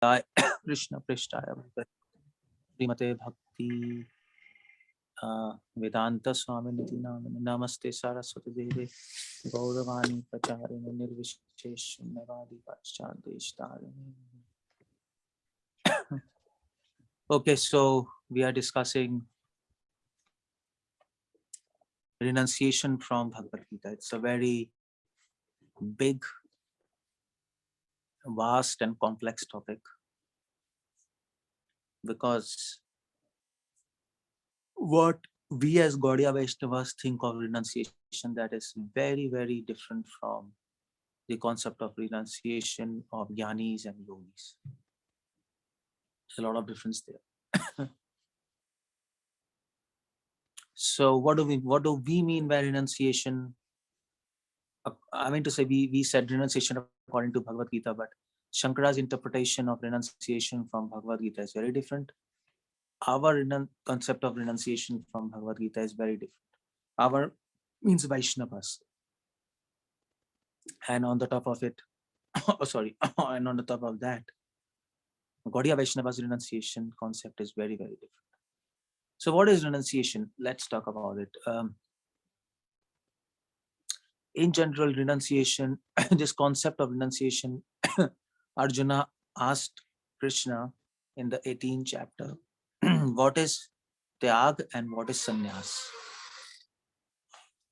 Krishna Prasthaya Srimate Bhakti Vedanta Swami Namaste Saraswati Devi Gauravani Pracharini Nirvishesh Navadi Paschadeshtarini. Okay, so we are discussing renunciation from Bhagavad Gita. It's a very big, vast and complex topic because what we as Gaudiya Vaishnavas think of renunciation, that is very, very different from the concept of renunciation of Jnanis and Yogis. There's a lot of difference there. So what do we mean by renunciation? I mean to say, we said renunciation according to Bhagavad Gita, but Shankara's interpretation of renunciation from Bhagavad Gita is very different. Our concept of renunciation from Bhagavad Gita is very different. Our means Vaishnavas. And on the top of it, and on the top of that, Gaudiya Vaishnava's renunciation concept is very, very different. So what is renunciation? Let's talk about it. In general, renunciation, this concept of renunciation, Arjuna asked Krishna in the 18th chapter, what is Tyag and what is Sannyas?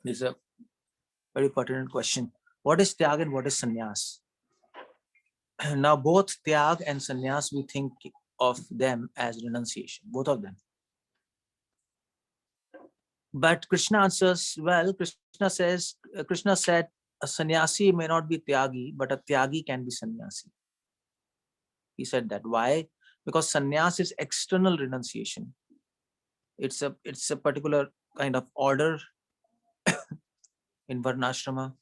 This is a very pertinent question. What is Tyag and what is Sannyas? Now, both Tyag and Sannyas, we think of them as renunciation, both of them. But Krishna answers, well, Krishna said, a sannyasi may not be Tyagi, but a Tyagi can be sannyasi. He said that. Why? Because sannyas is external renunciation. It's a particular kind of order in Varnashrama.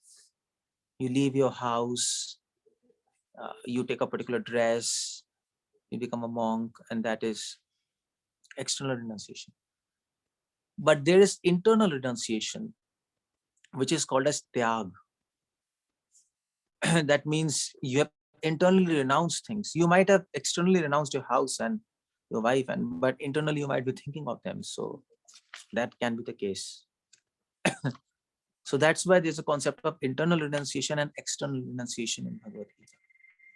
You leave your house, you take a particular dress, you become a monk, and that is external renunciation. But there is internal renunciation, which is called as Tyag. That means you have internally renounced things. You might have externally renounced your house and your wife, but internally you might be thinking of them. So that can be the case. So that's why there's a concept of internal renunciation and external renunciation in Bhagavad Gita.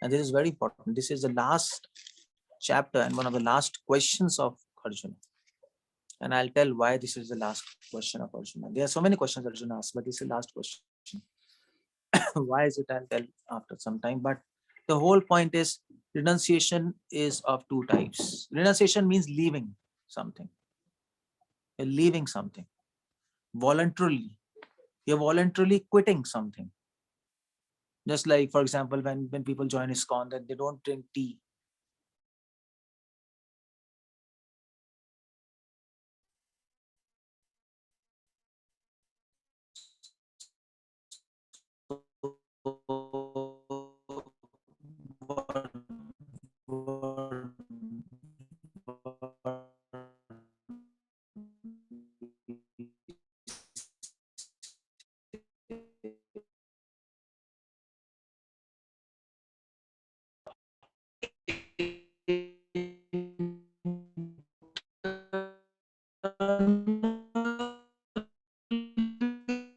And this is very important. This is the last chapter and one of the last questions of Arjuna. And I'll tell why this is the last question of Arjuna. There are so many questions Arjuna asked, but this is the last question. Why is it? I'll tell after some time. But the whole point is renunciation is of two types. Renunciation means leaving something. You're leaving something voluntarily. You're voluntarily quitting something. Just like, for example, when people join ISKCON, that they don't drink tea.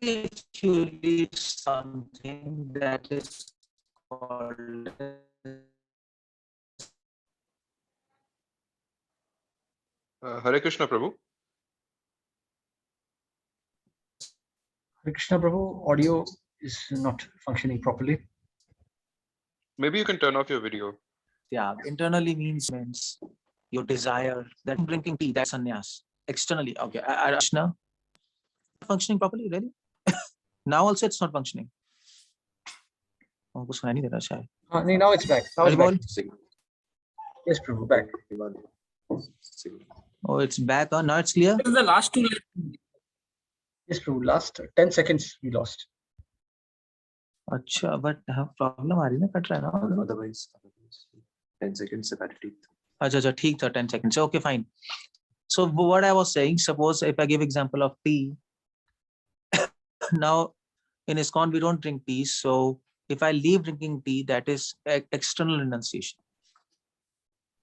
Actually something that is called Hare Krishna Prabhu. Hare Krishna Prabhu, audio is not functioning properly. Maybe you can turn off your video. Yeah, internally means your desire. That drinking tea, that's sannyas. Externally, okay. Krishna, functioning properly, really? Now also it's not functioning. Oh, Now it's back. Now it's back. Yes, Prabhu, back. Oh, it's back. Now it's clear. This is the last two. Yes, Prabhu. Last 10 seconds we lost. अच्छा, but problem आ रही है ना, cut रहा है ना. Otherwise 10 seconds से बैठ ठीक था. अच्छा, ठीक था, 10 seconds. Okay, fine. So what I was saying, suppose if I give example of tea. Now in ISKCON we don't drink tea, so if I leave drinking tea, that is external renunciation.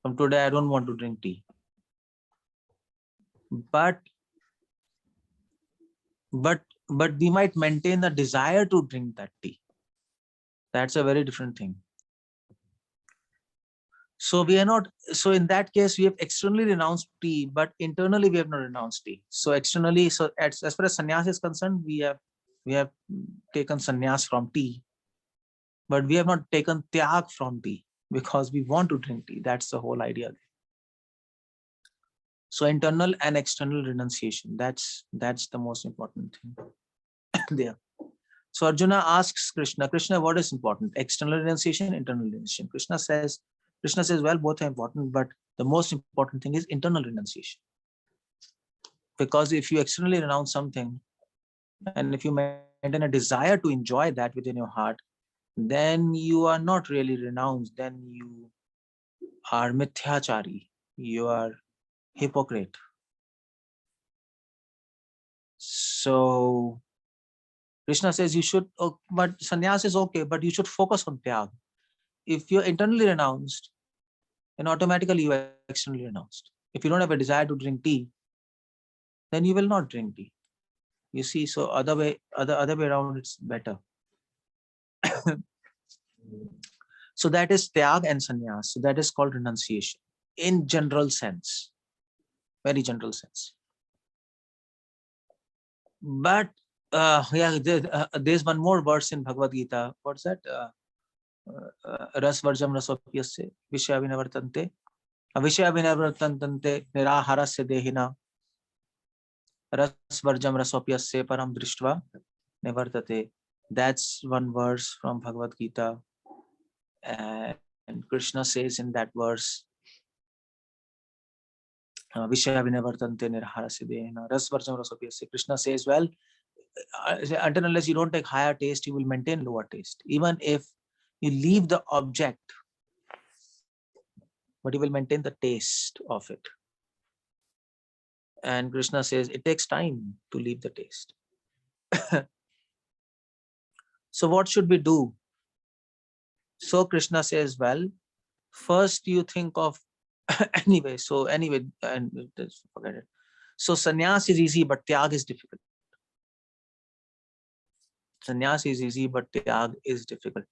From today, I don't want to drink tea. But we might maintain the desire to drink that tea. That's a very different thing. So we are not, so in that case, we have externally renounced tea, but internally we have not renounced tea. So externally, so as far as sannyas is concerned, we have taken sannyas from tea, but we have not taken tyag from tea because we want to drink tea. That's the whole idea. So internal and external renunciation, that's the most important thing there. So Arjuna asks Krishna, what is important? External renunciation, internal renunciation. Krishna says, well, both are important, but the most important thing is internal renunciation. Because if you externally renounce something, and if you maintain a desire to enjoy that within your heart, then you are not really renounced, then you are mithyachari, you are hypocrite. So Krishna says you should, but sannyas is okay, but you should focus on tyag. If you're internally renounced, then automatically you are externally renounced. If you don't have a desire to drink tea, then you will not drink tea. You see, so other way around, it's better. So that is tyag and sannyas. So that is called renunciation in general sense, very general sense. But there's one more verse in Bhagavad Gita. What's that? Ras varjam rasopyasya vishya vinavartante niraharasya dehina ras varjam rasopyasya param drishtva nivartate. That's one verse from Bhagavad Gita. And Krishna says in that verse, Vishya vinavartante niraharasya dehina ras varjam rasopyasya. Krishna says, well, until unless you don't take higher taste, you will maintain lower taste. Even if you leave the object, but you will maintain the taste of it. And Krishna says it takes time to leave the taste. So what should we do? So Krishna says, well, first you think of anyway, and forget it. So sannyas is easy, but tyag is difficult. Sannyas is easy, but tyag is difficult.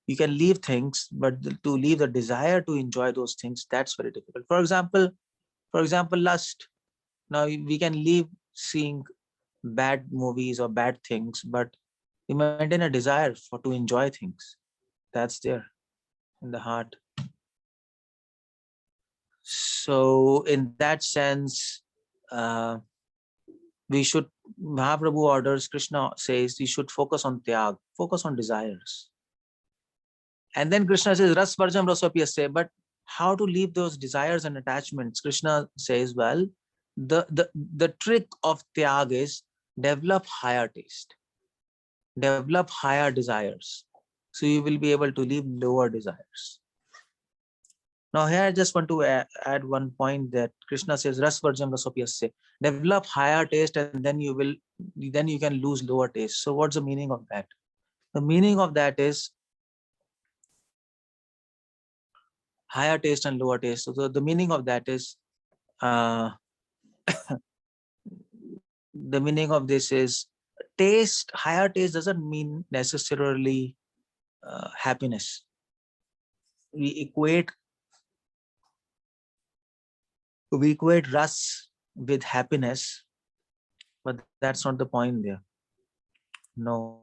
You can leave things, but to leave the desire to enjoy those things, that's very difficult. For example, lust. Now we can leave seeing bad movies or bad things, but we maintain a desire to enjoy things. That's there in the heart. So in that sense, we should, Mahaprabhu orders, Krishna says, we should focus on tyag, focus on desires. And then Krishna says, ras varjam rasopyasya, but how to leave those desires and attachments? Krishna says, well, the trick of tyag is develop higher taste, develop higher desires. So you will be able to leave lower desires. Now here I just want to add one point that Krishna says, ras varjam rasopyasya, develop higher taste, and then you can lose lower taste. So what's the meaning of that? The meaning of that is higher taste and lower taste. So the meaning of that is, the meaning of this is taste. Higher taste doesn't mean necessarily happiness. We equate ras with happiness, but that's not the point there. No,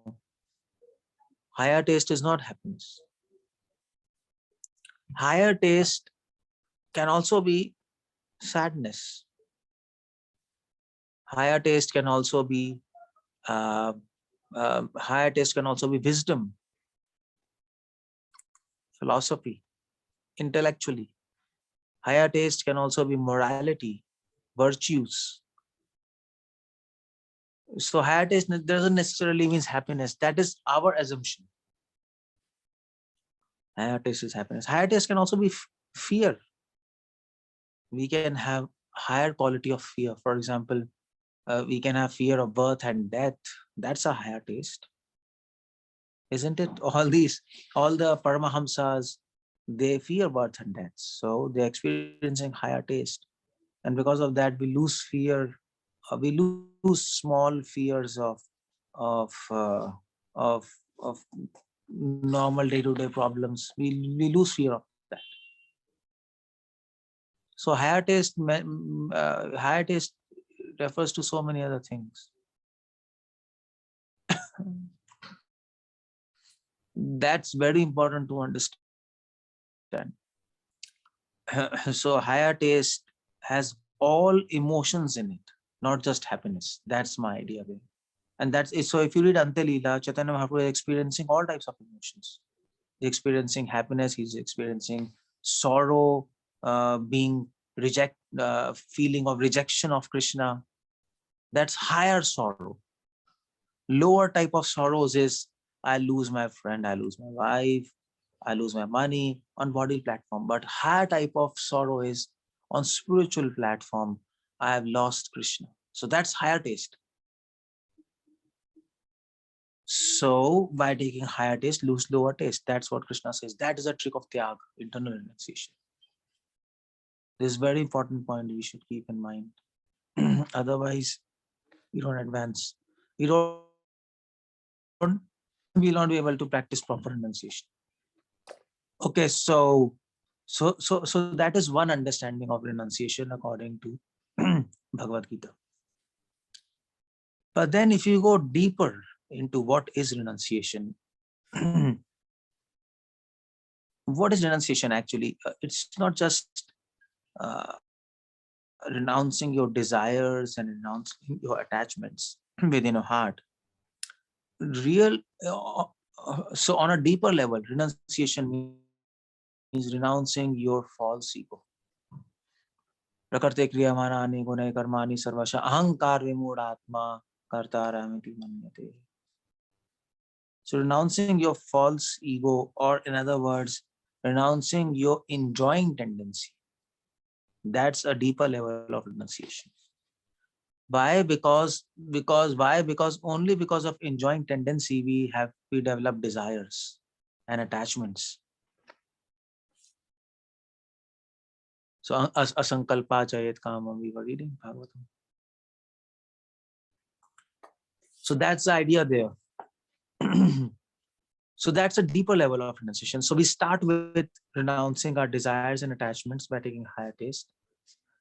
higher taste is not happiness. Higher taste can also be sadness. Higher taste can also be wisdom, philosophy, intellectually. Higher taste can also be morality, virtues. So higher taste doesn't necessarily mean happiness. That is our assumption. Higher taste is happiness. Higher taste can also be fear. We can have higher quality of fear. For example, we can have fear of birth and death. That's a higher taste, isn't it? All the Paramahamsas, they fear birth and death. So they're experiencing higher taste. And because of that, we lose fear, we lose small fears of of of normal day-to-day problems. We lose fear of that. So higher taste refers to so many other things. That's very important to understand. So higher taste has all emotions in it, not just happiness. That's my idea there. And that's it. So if you read Ante Leela, Chaitanya Mahaprabhu is experiencing all types of emotions. He's experiencing happiness, he's experiencing sorrow, feeling of rejection of Krishna. That's higher sorrow. Lower type of sorrows is I lose my friend, I lose my wife, I lose my money on body platform. But higher type of sorrow is on spiritual platform, I have lost Krishna. So that's higher taste. So by taking higher taste, lose lower taste. That's what Krishna says. That is a trick of tyag, internal renunciation. This is a very important point we should keep in mind. Otherwise, we don't advance. We will not be able to practice proper renunciation. Okay, so that is one understanding of renunciation according to Bhagavad Gita. But then if you go deeper into what is renunciation, what is renunciation actually? It's not just renouncing your desires and renouncing your attachments within your heart. So on a deeper level, renunciation means renouncing your false ego. Prakarte kriyamani gunai karmani sarvasha ahankar vimudatma kartaramiti manyate. So renouncing your false ego, or in other words, renouncing your enjoying tendency. That's a deeper level of renunciation. Why? Because only because of enjoying tendency we develop desires and attachments. So asankalpa chayet kama, we were reading Bhagavatam. So that's the idea there. So that's a deeper level of renunciation. So we start with renouncing our desires and attachments by taking higher taste,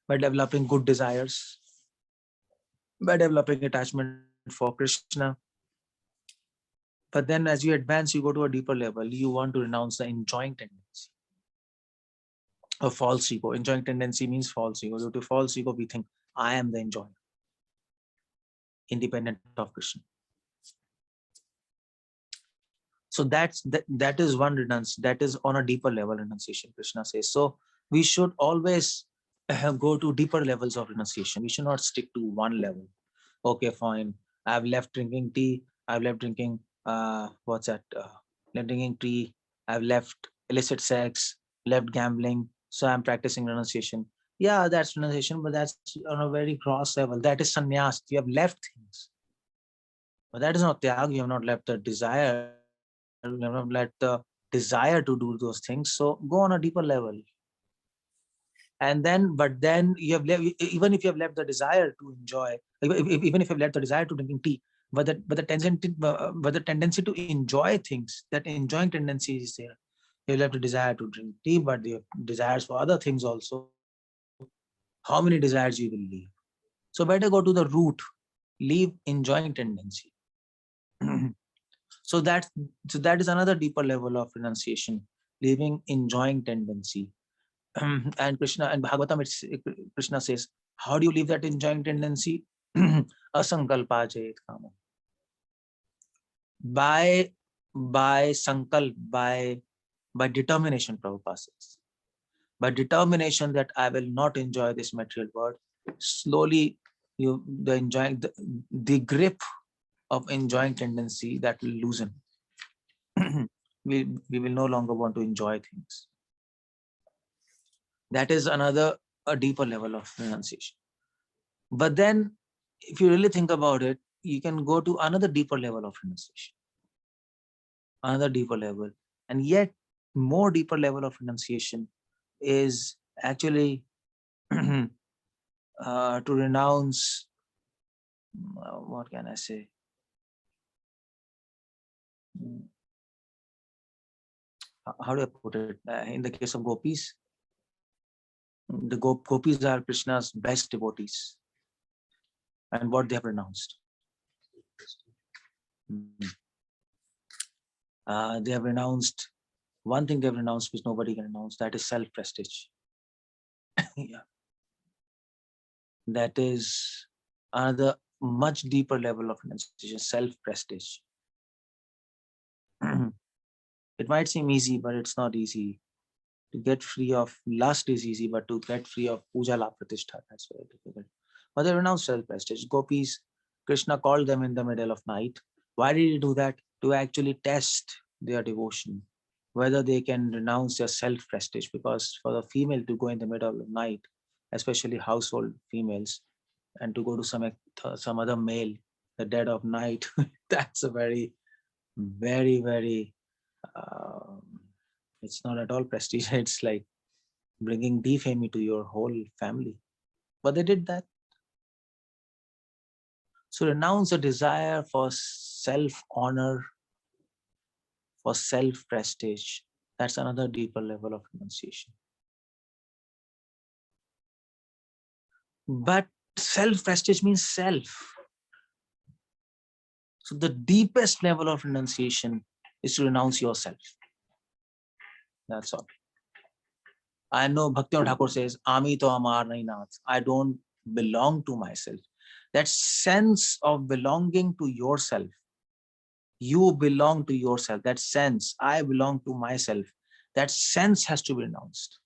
by developing good desires, by developing attachment for Krishna. But then as you advance, you go to a deeper level. You want to renounce the enjoying tendency. A false ego. Enjoying tendency means false ego. Due to false ego, we think I am the enjoyer, independent of Krishna. So that is one renunciation. That is on a deeper level renunciation, Krishna says. So we should always go to deeper levels of renunciation. We should not stick to one level. Okay, fine. I've left drinking tea. I've left drinking left drinking tea. I've left illicit sex, left gambling. So I'm practicing renunciation. Yeah, that's renunciation, but that's on a very gross level. That is sannyas. You have left things. But that is not tyag. You have not left the desire. You have not left the desire to do those things. So go on a deeper level. And then, but then you have left, even if you have left the desire to enjoy, even if you have left the desire to drinking tea, but the tendency to enjoy things, that enjoying tendency is there. You have left the desire to drink tea, but you have desires for other things also. How many desires you will leave? So better go to the root, leave enjoying tendency. So that is another deeper level of renunciation, leaving enjoying tendency. And Krishna and Bhagavatam, Krishna says, how do you leave that enjoying tendency? Asankalpa chayet kama. By sankalp, by determination, Prabhupada says. By determination that I will not enjoy this material world, slowly the grip of enjoying tendency that will loosen. we will no longer want to enjoy things. That is a deeper level of renunciation. But then, if you really think about it, you can go to another deeper level of renunciation. Another deeper level. And yet, more deeper level of renunciation is actually to renounce, what can I say? How do I put it? In the case of gopis, the gopis are Krishna's best devotees, and what they have renounced. They have renounced one thing. They have renounced which nobody can renounce. That is self-prestige. Yeah, that is another much deeper level of renunciation. Self-prestige. It might seem easy, but it's not easy. To get free of lust is easy, but to get free of puja la pratishtha, that's very difficult. But they renounced self-prestige. Gopis, Krishna called them in the middle of night. Why did he do that? To actually test their devotion, whether they can renounce their self-prestige. Because for the female to go in the middle of the night, especially household females, and to go to some other male, the dead of night, that's a very, very, very, it's not at all prestige. It's like bringing defame to your whole family. But they did that. So renounce a desire for self-honor, for self-prestige. That's another deeper level of renunciation. But self-prestige means self. So the deepest level of renunciation is to renounce yourself. That's all. I know Bhaktivinoda Thakur says, Ami to amar nahi nath. I don't belong to myself. That sense of belonging to yourself. You belong to yourself. That sense, I belong to myself. That sense has to be renounced.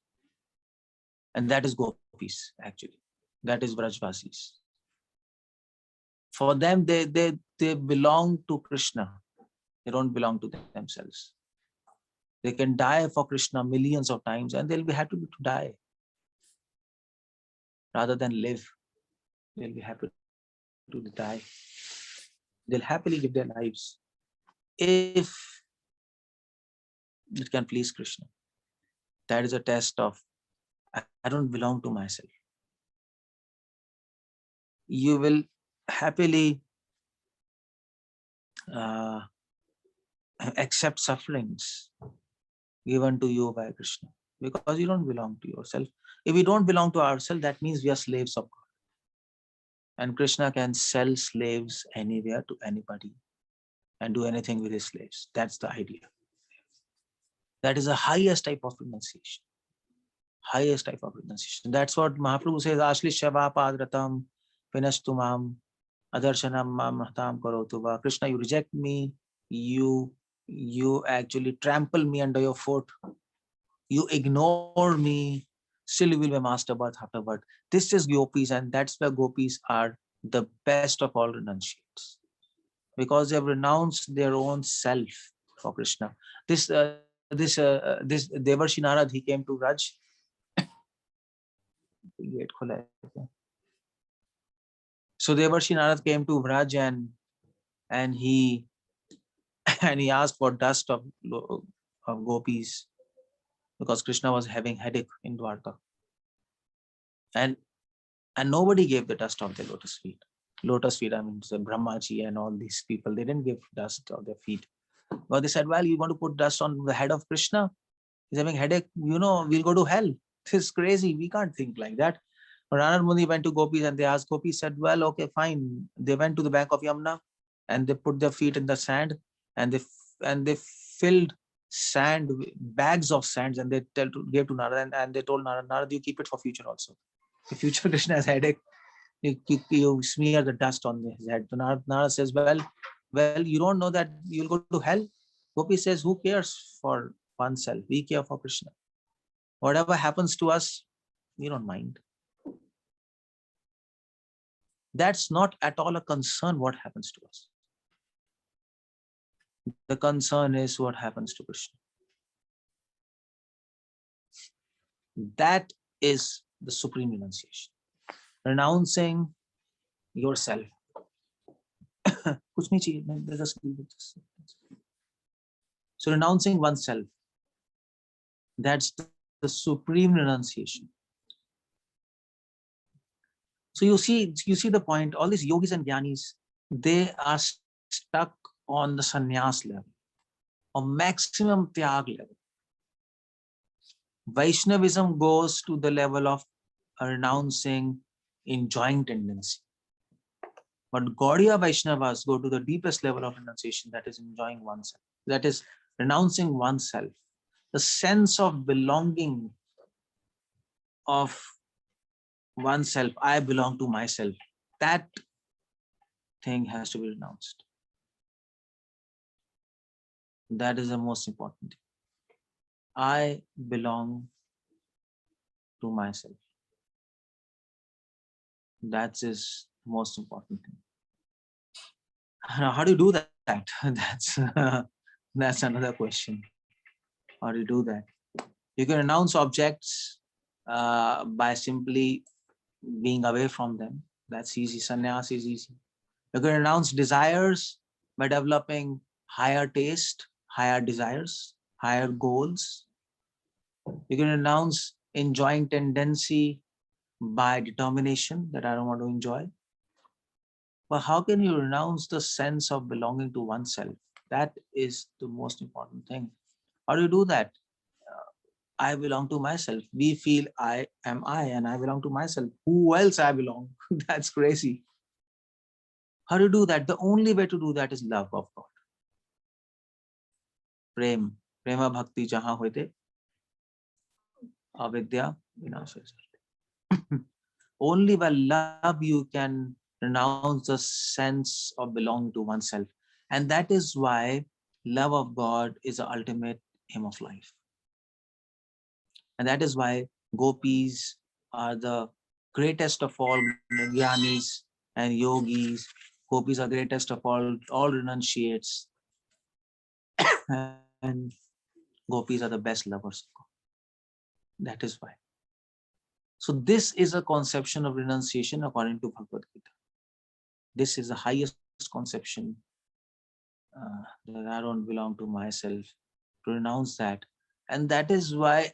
And that is gopis, actually. That is Vrajvasis. For them, they belong to Krishna. They don't belong to themselves. They can die for Krishna millions of times and they'll be happy to die. Rather than live, they'll be happy to die. They'll happily live their lives if it can please Krishna. That is a test of, I don't belong to myself. You will happily accept sufferings given to you by Krishna because you don't belong to yourself. If we don't belong to ourselves, that means we are slaves of God. And Krishna can sell slaves anywhere to anybody and do anything with his slaves. That's the idea. That is the highest type of renunciation. Highest type of renunciation. That's what Mahaprabhu says, Ashli Shava Padratam Vinashtumam Adarshanam Mam Hatam Karotuva. Krishna, you reject me, you actually trample me under your foot, you ignore me, still you will be master birth after birth. This is gopis, and that's why gopis are the best of all renunciates. Because they have renounced their own self for Krishna. This Devarshi Narad, he came to Raj. So Devarshi Narad came to Vraj and he asked for dust of gopis because Krishna was having headache in Dwarka. And nobody gave the dust of their lotus feet. Lotus feet, I mean, the Brahmaji and all these people, they didn't give dust of their feet. But they said, well, you want to put dust on the head of Krishna? He's having headache, we'll go to hell. This is crazy. We can't think like that. Ranad Muni went to gopis and they asked, gopis said, well, okay, fine. They went to the bank of Yamuna and they put their feet in the sand and they filled sand, bags of sands, and they gave to Narad and they told Narad, you keep it for future also. If future Krishna has headache, you smear the dust on his head. So Narad says, well, you don't know that you'll go to hell? Gopi says, who cares for oneself? We care for Krishna. Whatever happens to us, we don't mind. That's not at all a concern what happens to us. The concern is what happens to Krishna. That is the supreme renunciation. Renouncing yourself. So renouncing oneself. That's the supreme renunciation. So you see the point. All these yogis and jnanis, they are stuck on the sannyas level, or maximum tyag level. Vaishnavism goes to the level of renouncing enjoying tendency. But Gaudiya Vaishnavas go to the deepest level of renunciation, that is enjoying oneself, that is renouncing oneself. The sense of belonging of oneself, I belong to myself, that thing has to be renounced. That is the most important thing. I belong to myself. That is the most important thing. Now, how do you do that? That's another question. How do you do that? You can renounce objects by simply being away from them. That's easy. Sannyas is easy. You can renounce desires by developing higher taste, higher desires, higher goals. You can renounce enjoying tendency by determination that I don't want to enjoy. But how can you renounce the sense of belonging to oneself? That is the most important thing. How do you do that? I belong to myself. We feel I am I and I belong to myself. Who else I belong? That's crazy. How do you do that? The only way to do that is love of God. Prem. Prema bhakti jahan hoite. Avidya vinasha. Only by love you can renounce the sense of belonging to oneself. And that is why love of God is the ultimate aim of life. And that is why gopis are the greatest of all jnanis and yogis. Gopis are greatest of all renunciates. And gopis are the best lovers of God. That is why. So this is a conception of renunciation according to Bhagavad Gita. This is the highest conception, that I don't belong to myself, to renounce that. And that is why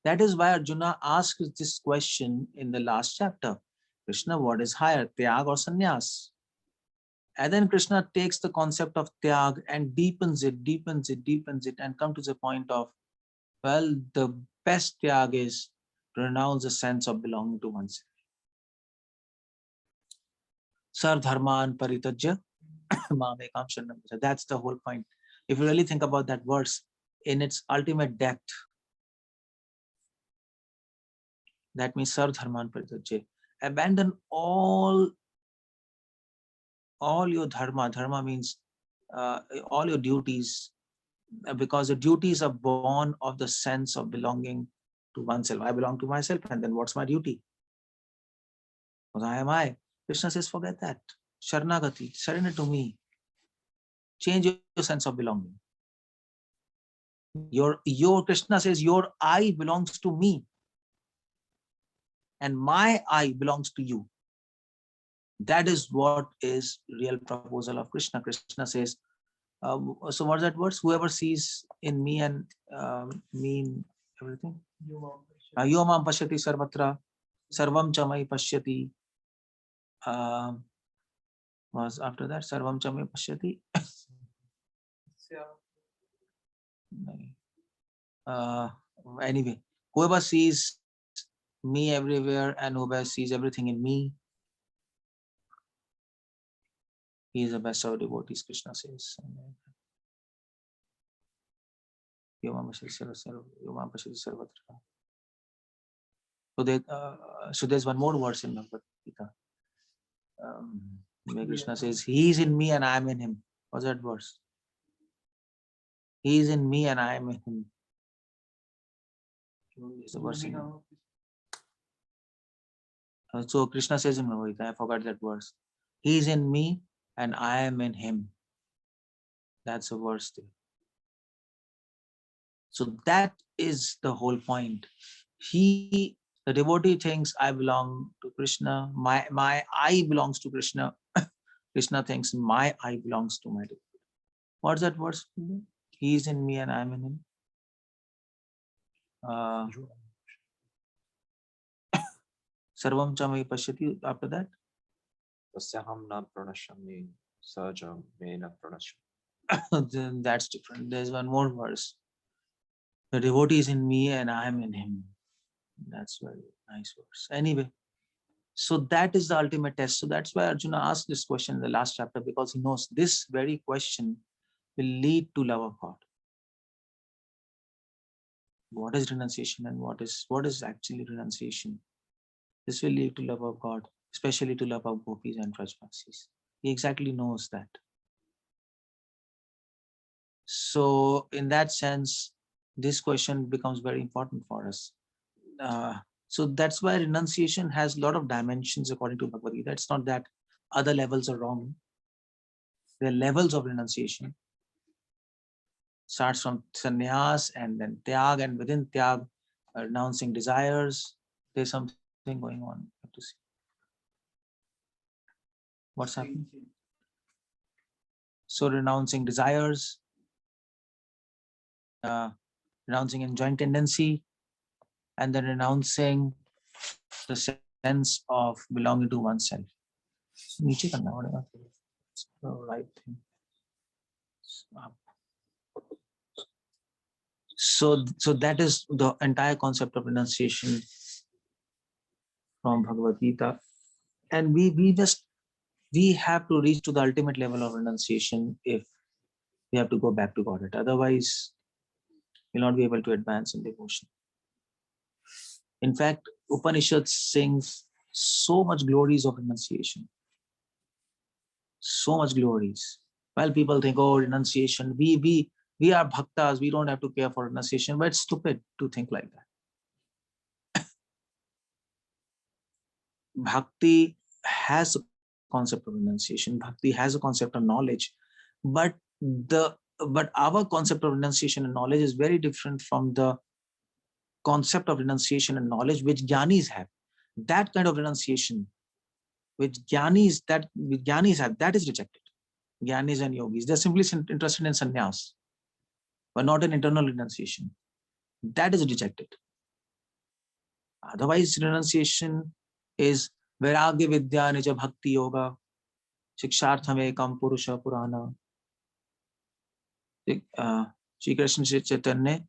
that is why Arjuna asks this question in the last chapter. Krishna, what is higher, tyag or sannyas? And then Krishna takes the concept of tyag and deepens it, and come to the point of, well, the best tyag is to renounce the sense of belonging to oneself. Sar dharman paritajya mamekam sharanam. That's the whole point. If you really think about that verse in its ultimate depth, that means sar dharman paritajya. Abandon all your dharma. Dharma means all your duties, because the duties are born of the sense of belonging to oneself. I belong to myself, and then what's my duty? Because I am I. Krishna says, forget that. Sharanagati, surrender to me. Change your sense of belonging. Your Krishna says, your I belongs to me, and my I belongs to you. That is what is real proposal of Krishna. Krishna says, so what's that verse? Whoever sees in me and me in everything. Yomam pashyati sarvatra, sarvam chamai pashyati. Was after that sarvam chamai pashyati. Anyway, whoever sees me everywhere and whoever sees everything in me, he is the best of devotees, Krishna says. So there's one more verse in Bhagavad Gita. Where Krishna says, he is in me and I am in him. What's that verse? He is in me and I am in him. It's the verse in so Krishna says in Bhagavad Gita, I forgot that verse. He is in me and I am in him. That's a verse there. So that is the whole point. The devotee thinks I belong to Krishna. My I belongs to Krishna. Krishna thinks my I belongs to my devotee. What's that verse? He is in me and I am in him. Sarvam Chamai Pashyati, after that. Tasyaham na pranashami sajam me na pranashami. Then that's different. There's one more verse. The devotee is in me and I am in him. That's very nice verse. Anyway, so that is the ultimate test. So that's why Arjuna asked this question in the last chapter, because he knows this very question will lead to love of God. What is renunciation and what is actually renunciation? This will lead to love of God, especially to love of gopis and Vrajvasis. He exactly knows that. So in that sense, this question becomes very important for us. So that's why renunciation has a lot of dimensions according to Bhagavad Gita. It's not that other levels are wrong. There are levels of renunciation. Starts from sannyas and then tyag, and within tyag, renouncing desires. There's something going on. You have to see. What's happening? So renouncing desires, renouncing enjoying tendency, and then renouncing the sense of belonging to oneself. नीचे करना पड़ेगा. It's the right thing. So that is the entire concept of renunciation from Bhagavad Gita, and we have to reach to the ultimate level of renunciation if we have to go back to Godhead. Otherwise, we'll not be able to advance in devotion. In fact, Upanishad sings so much glories of renunciation. So much glories. Well, people think, oh, renunciation, we are bhaktas, we don't have to care for renunciation, but it's stupid to think like that. Bhakti has a concept of renunciation. Bhakti has a concept of knowledge, but our concept of renunciation and knowledge is very different from the concept of renunciation and knowledge which jnanis have. That kind of renunciation which jnanis have, that is rejected. Jnanis and yogis, they're simply interested in sannyas, but not in internal renunciation. That is rejected. Otherwise, renunciation is vairagya vidya nija bhakti yoga shikshartham ekam purusha purana. Shri Krishna Chaitanya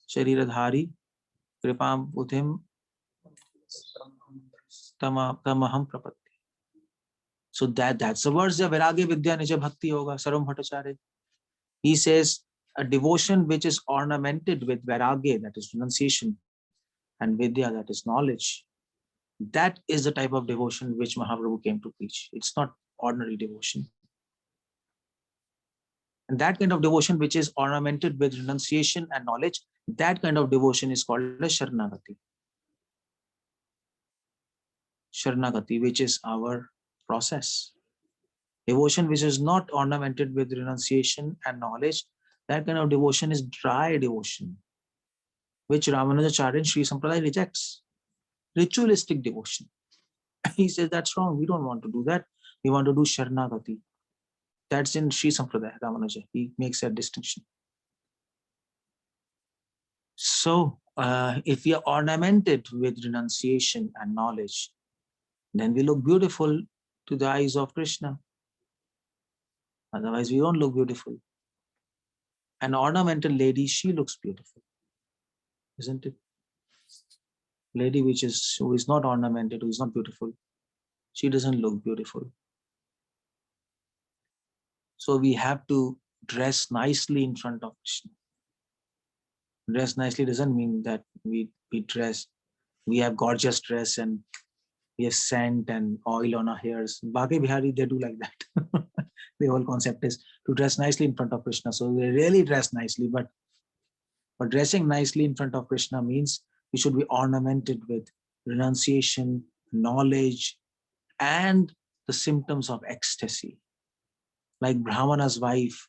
Shariradhari Kripam Buddhim Tamaham Prapatti. So that's the words there. Vairagya Vidya Nija Bhakti Yoga, Sarvam Bhattacharya. He says a devotion which is ornamented with vairagya, that is renunciation, and vidya, that is knowledge. That is the type of devotion which Mahaprabhu came to preach. It's not ordinary devotion. And that kind of devotion which is ornamented with renunciation and knowledge, that kind of devotion is called a Sharanagati. Sharanagati, which is our process. Devotion which is not ornamented with renunciation and knowledge, that kind of devotion is dry devotion, which Ramanujacharya and Sri Sampradaya rejects. Ritualistic devotion. He says that's wrong. We don't want to do that. We want to do Sharanagati. That's in Sri Sampradaya, Ramanuja. He makes that distinction. So, if we are ornamented with renunciation and knowledge, then we look beautiful to the eyes of Krishna. Otherwise, we don't look beautiful. An ornamental lady, she looks beautiful, isn't it? Lady who is not ornamented, who is not beautiful, she doesn't look beautiful. So we have to dress nicely in front of Krishna. Dress nicely doesn't mean that we have gorgeous dress and we have scent and oil on our hairs. Bhakti Bihari, they do like that. The whole concept is to dress nicely in front of Krishna. So they really dress nicely, but dressing nicely in front of Krishna means we should be ornamented with renunciation, knowledge, and the symptoms of ecstasy. Like Brahmana's wife,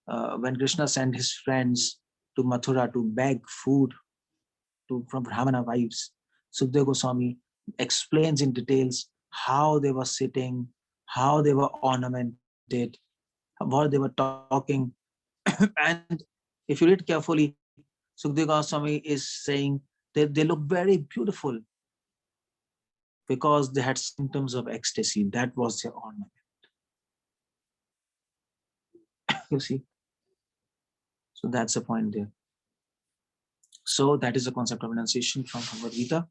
when Krishna sent his friends to Mathura to beg food from Brahmana wives, Sukadeva Goswami explains in details how they were sitting, how they were ornamented, what they were talking. And if you read carefully, Sukadeva Swami is saying that they look very beautiful because they had symptoms of ecstasy. That was their ornament. You see? So that's the point there. So that is the concept of renunciation from Bhagavad Gita.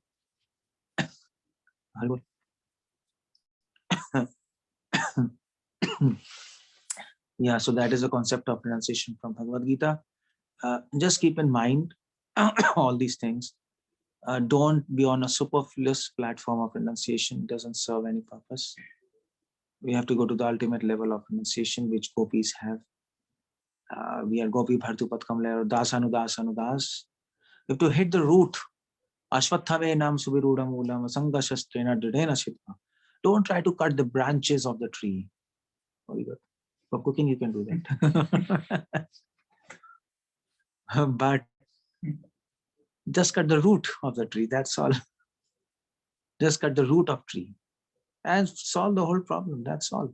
Yeah, so that is the concept of renunciation from Bhagavad Gita. Just keep in mind all these things. Don't be on a superfluous platform of renunciation. It doesn't serve any purpose. We have to go to the ultimate level of renunciation, which gopis have. We are gopi bhartupat kamla or das anudas anudas. You have to hit the root. Ashwathame nam subirudam ulam sangashastrena dridena shitva. Don't try to cut the branches of the tree. Very good. For cooking, you can do that. But just cut the root of the tree. That's all. Just cut the root of tree and solve the whole problem. That's all.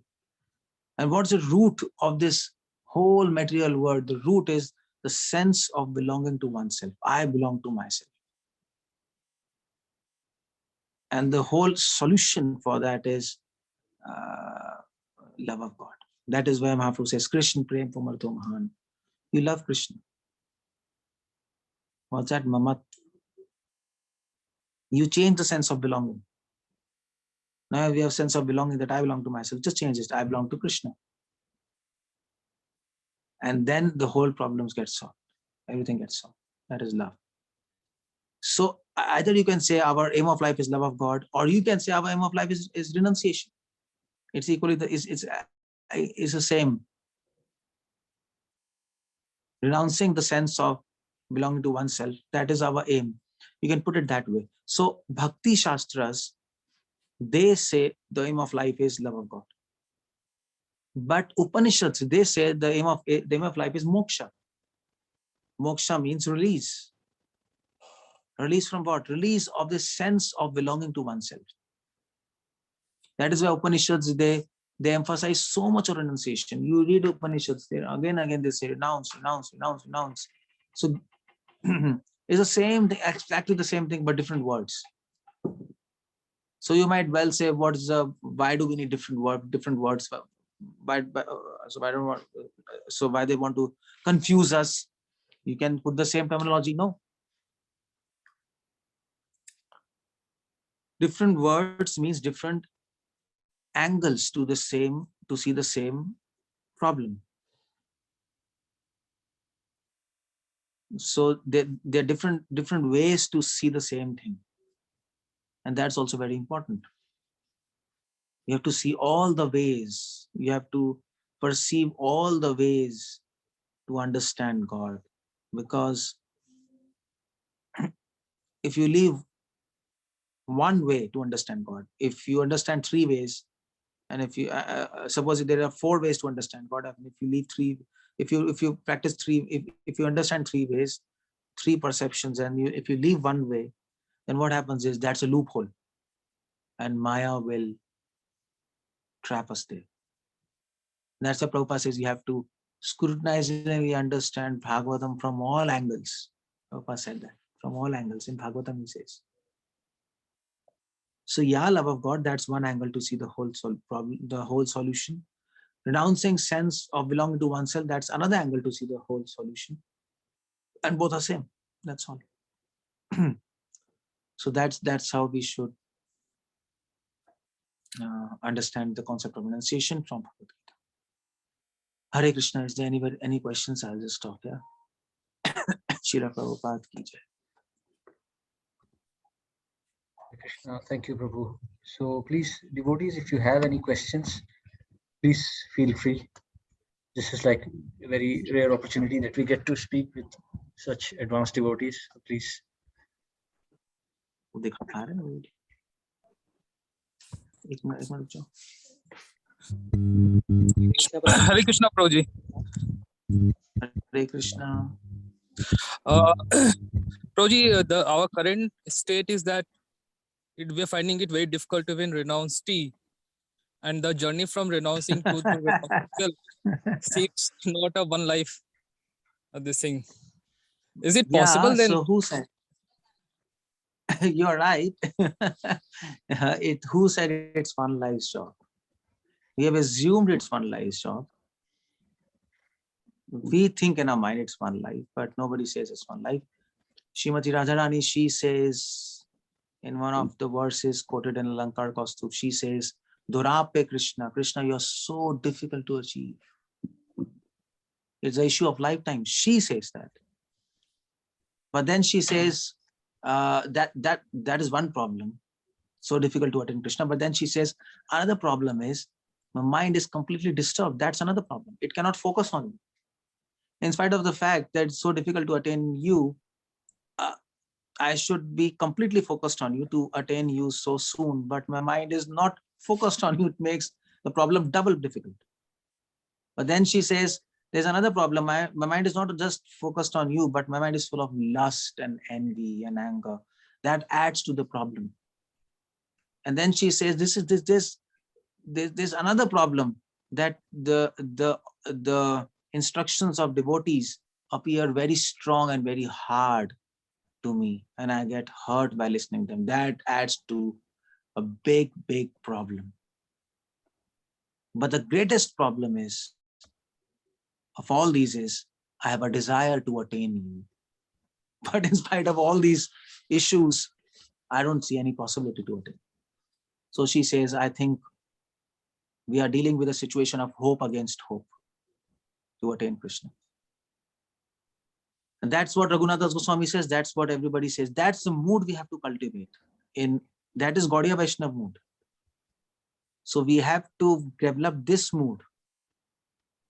And what's the root of this whole material world? The root is the sense of belonging to oneself. I belong to myself. And the whole solution for that is love of God. That is why Mahaprabhu says, Krishna Prem Pumarto Mahan. You love Krishna. What's that? Mamat. You change the sense of belonging. Now we have a sense of belonging that I belong to myself. Just change it. I belong to Krishna. And then the whole problems get solved. Everything gets solved. That is love. So either you can say our aim of life is love of God, or you can say our aim of life is renunciation. It's equally it's the same. Renouncing the sense of belonging to oneself, that is our aim. You can put it that way. So Bhakti Shastras, they say the aim of life is love of God. But Upanishads, they say the aim of life is moksha. Moksha means release. Release from what? Release of the sense of belonging to oneself. That is why Upanishads, they emphasize so much of renunciation. You read Upanishads, there again and again they say renounce, renounce, renounce, renounce. So it's the same thing, exactly the same thing, but different words. So you might well say, why do we need different words? So why they want to confuse us? You can put the same terminology. No. Different words means different angles to see the same problem. So there are different ways to see the same thing. And that's also very important. You have to see all the ways. You have to perceive all the ways to understand God. Because if you leave one way to understand God, if you understand three ways, and if you suppose there are four ways to understand God, and if you leave three, if you practice three, if you understand three ways, three perceptions, and if you leave one way, then what happens is that's a loophole, and Maya will trap us there. And that's why Prabhupada says you have to scrutinizingly understand Bhagavatam from all angles. Prabhupada said that, from all angles. In Bhagavatam he says. So yeah, love of God, that's one angle to see the whole problem, the whole solution. Renouncing sense of belonging to oneself, that's another angle to see the whole solution. And both are same. That's all. So that's how we should understand the concept of renunciation from Bhagavad Gita. Hare Krishna. Is there any questions? I'll just stop here. Srila Prabhupada ki jai. Krishna, thank you, Prabhu. So please, devotees, if you have any questions, please feel free. This is like a very rare opportunity that we get to speak with such advanced devotees. So please. Hare Krishna, Prabhuji. Hare Krishna. Prabhuji, our current state is that we are finding it very difficult to even renounce tea. And the journey from renouncing to renouncing self seems not a one life of this thing. Is it Yeah, possible then? so who said? You're right. Who said it's one life's job? We have assumed it's one life's job. We think in our mind it's one life, but nobody says it's one life. Srimati Radharani, she says in one of the verses quoted in Lankar Kaustubh, she says, Dorape Krishna, Krishna, you're so difficult to achieve. It's the issue of lifetime. She says that. But then she says that is one problem. So difficult to attain Krishna. But then she says, another problem is my mind is completely disturbed. That's another problem. It cannot focus on you. In spite of the fact that it's so difficult to attain you, I should be completely focused on you to attain you so soon. But my mind is not focused on you. It makes the problem double difficult. But then she says, there's another problem. My mind is not just focused on you, but my mind is full of lust and envy and anger. That adds to the problem. And then she says, there's another problem, that the instructions of devotees appear very strong and very hard to me, and I get hurt by listening to them. That adds to a big problem. But the greatest problem is, of all these, is I have a desire to attain you. But in spite of all these issues, I don't see any possibility to attain. So she says, I think we are dealing with a situation of hope against hope to attain Krishna. And that's what Raghunath Das Goswami says. That's what everybody says. That's the mood we have to cultivate. That is Gaudiya Vaishnava mood. So we have to develop this mood.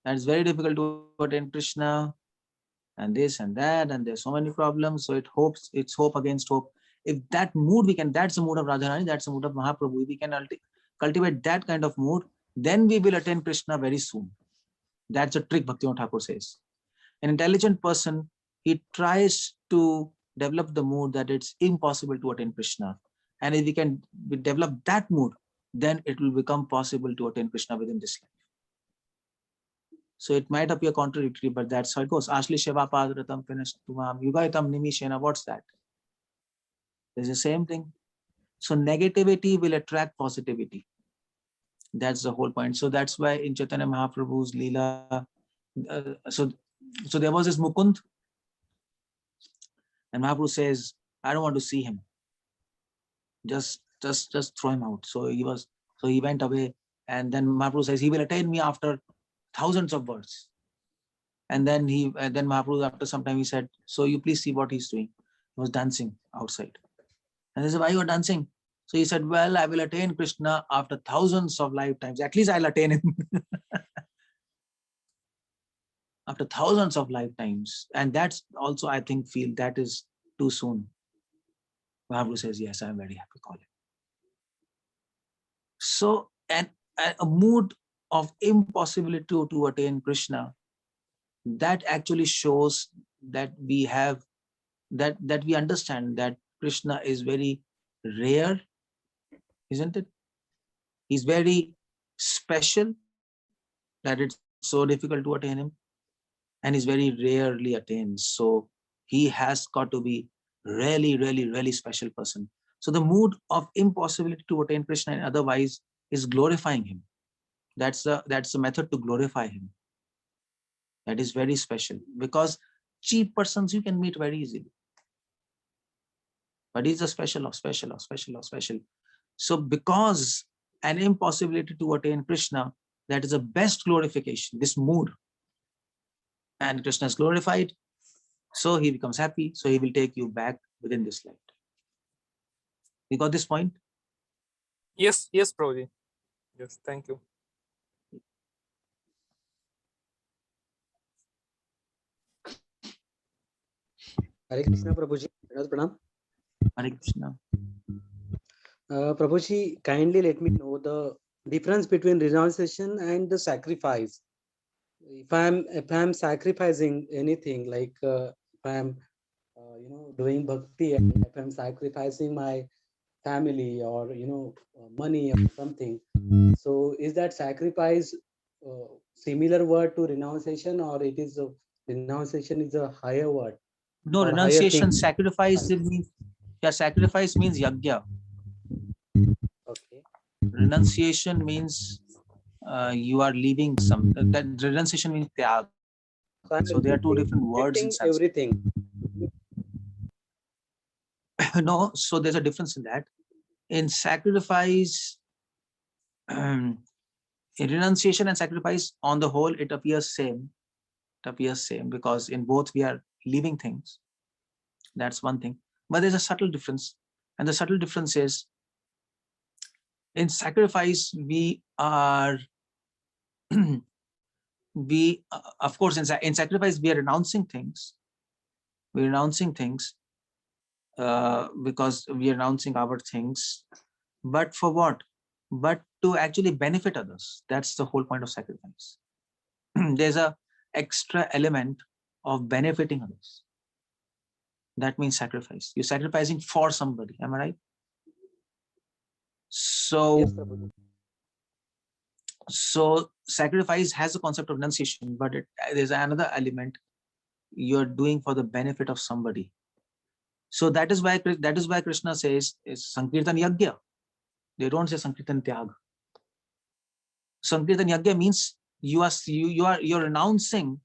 And it's very difficult to attain Krishna, and this and that, and there's so many problems. So it's hope against hope. If that mood that's the mood of Radharani, that's the mood of Mahaprabhu. If we can cultivate that kind of mood, then we will attain Krishna very soon. That's a trick, Bhaktivinoda Thakur says. An intelligent person, he tries to develop the mood that it's impossible to attain Krishna. And if we can develop that mood, then it will become possible to attain Krishna within this life. So it might appear contradictory, but that's how it goes. Ashli Shiva Padratam Pinastumam Yugaitam Nimishena. What's that? It's the same thing. So negativity will attract positivity. That's the whole point. So that's why in Chaitanya Mahaprabhu's Leela, so there was this Mukund, and Mahaprabhu says, I don't want to see him. Just throw him out. So he went away, and then Mahaprabhu says, he will attain me after thousands of births. And then Mahaprabhu, after some time, he said, so you please see what he's doing. He was dancing outside. And they said, why you are dancing? So he said, well, I will attain Krishna after thousands of lifetimes. At least I'll attain him. After thousands of lifetimes. And that's also, I think, feel that is too soon. Mahaprabhu says, yes, I'm very happy, call it. So, and a mood of impossibility to attain Krishna, that actually shows that we have, that we understand that Krishna is very rare, isn't it? He's very special, that it's so difficult to attain him, and he's very rarely attained. So he has got to be really special person. So the mood of impossibility to attain Krishna and otherwise is glorifying him. That's the method to glorify him. That is very special, because cheap persons you can meet very easily. But he's a special of special. So because an impossibility to attain Krishna, that is the best glorification, this mood. And Krishna is glorified, so he becomes happy, so he will take you back within this life. You got this point? Yes, Prabhuji. Yes, thank you. Hare Krishna, Prabhuji. Pranam. Hare Krishna. Prabhuji, kindly let me know the difference between renunciation and the sacrifice. If I'm sacrificing anything, like if I'm doing bhakti, and if I'm sacrificing my family or money or something, so is that sacrifice similar word to renunciation, or it is renunciation is a higher word? No, or higher renunciation, things? sacrifice, it means, yeah, sacrifice means yajna. Okay. Renunciation means you are leaving some, that renunciation means tyag. So I'm So there are two different words in rejecting Sanskrit. everything. No, so there's a difference in that. In sacrifice, in renunciation and sacrifice, on the whole, it appears same. It appears same because in both we are leaving things. That's one thing. But there's a subtle difference. And the subtle difference is, in sacrifice, we are, of course, in sacrifice, we are renouncing things. We're renouncing things because we are renouncing our things. But for what? But to actually benefit others. That's the whole point of sacrifice. There's a extra element of benefiting others. That means sacrifice. You're sacrificing for somebody. Am I right? So, Yes, Prabhuji. so sacrifice has the concept of renunciation, but there's another element you're doing for the benefit of somebody. So that is why Krishna says is Sankirtan Yagya. They don't say Sankirtan Tyag. Sankirtan Yagya means you're renouncing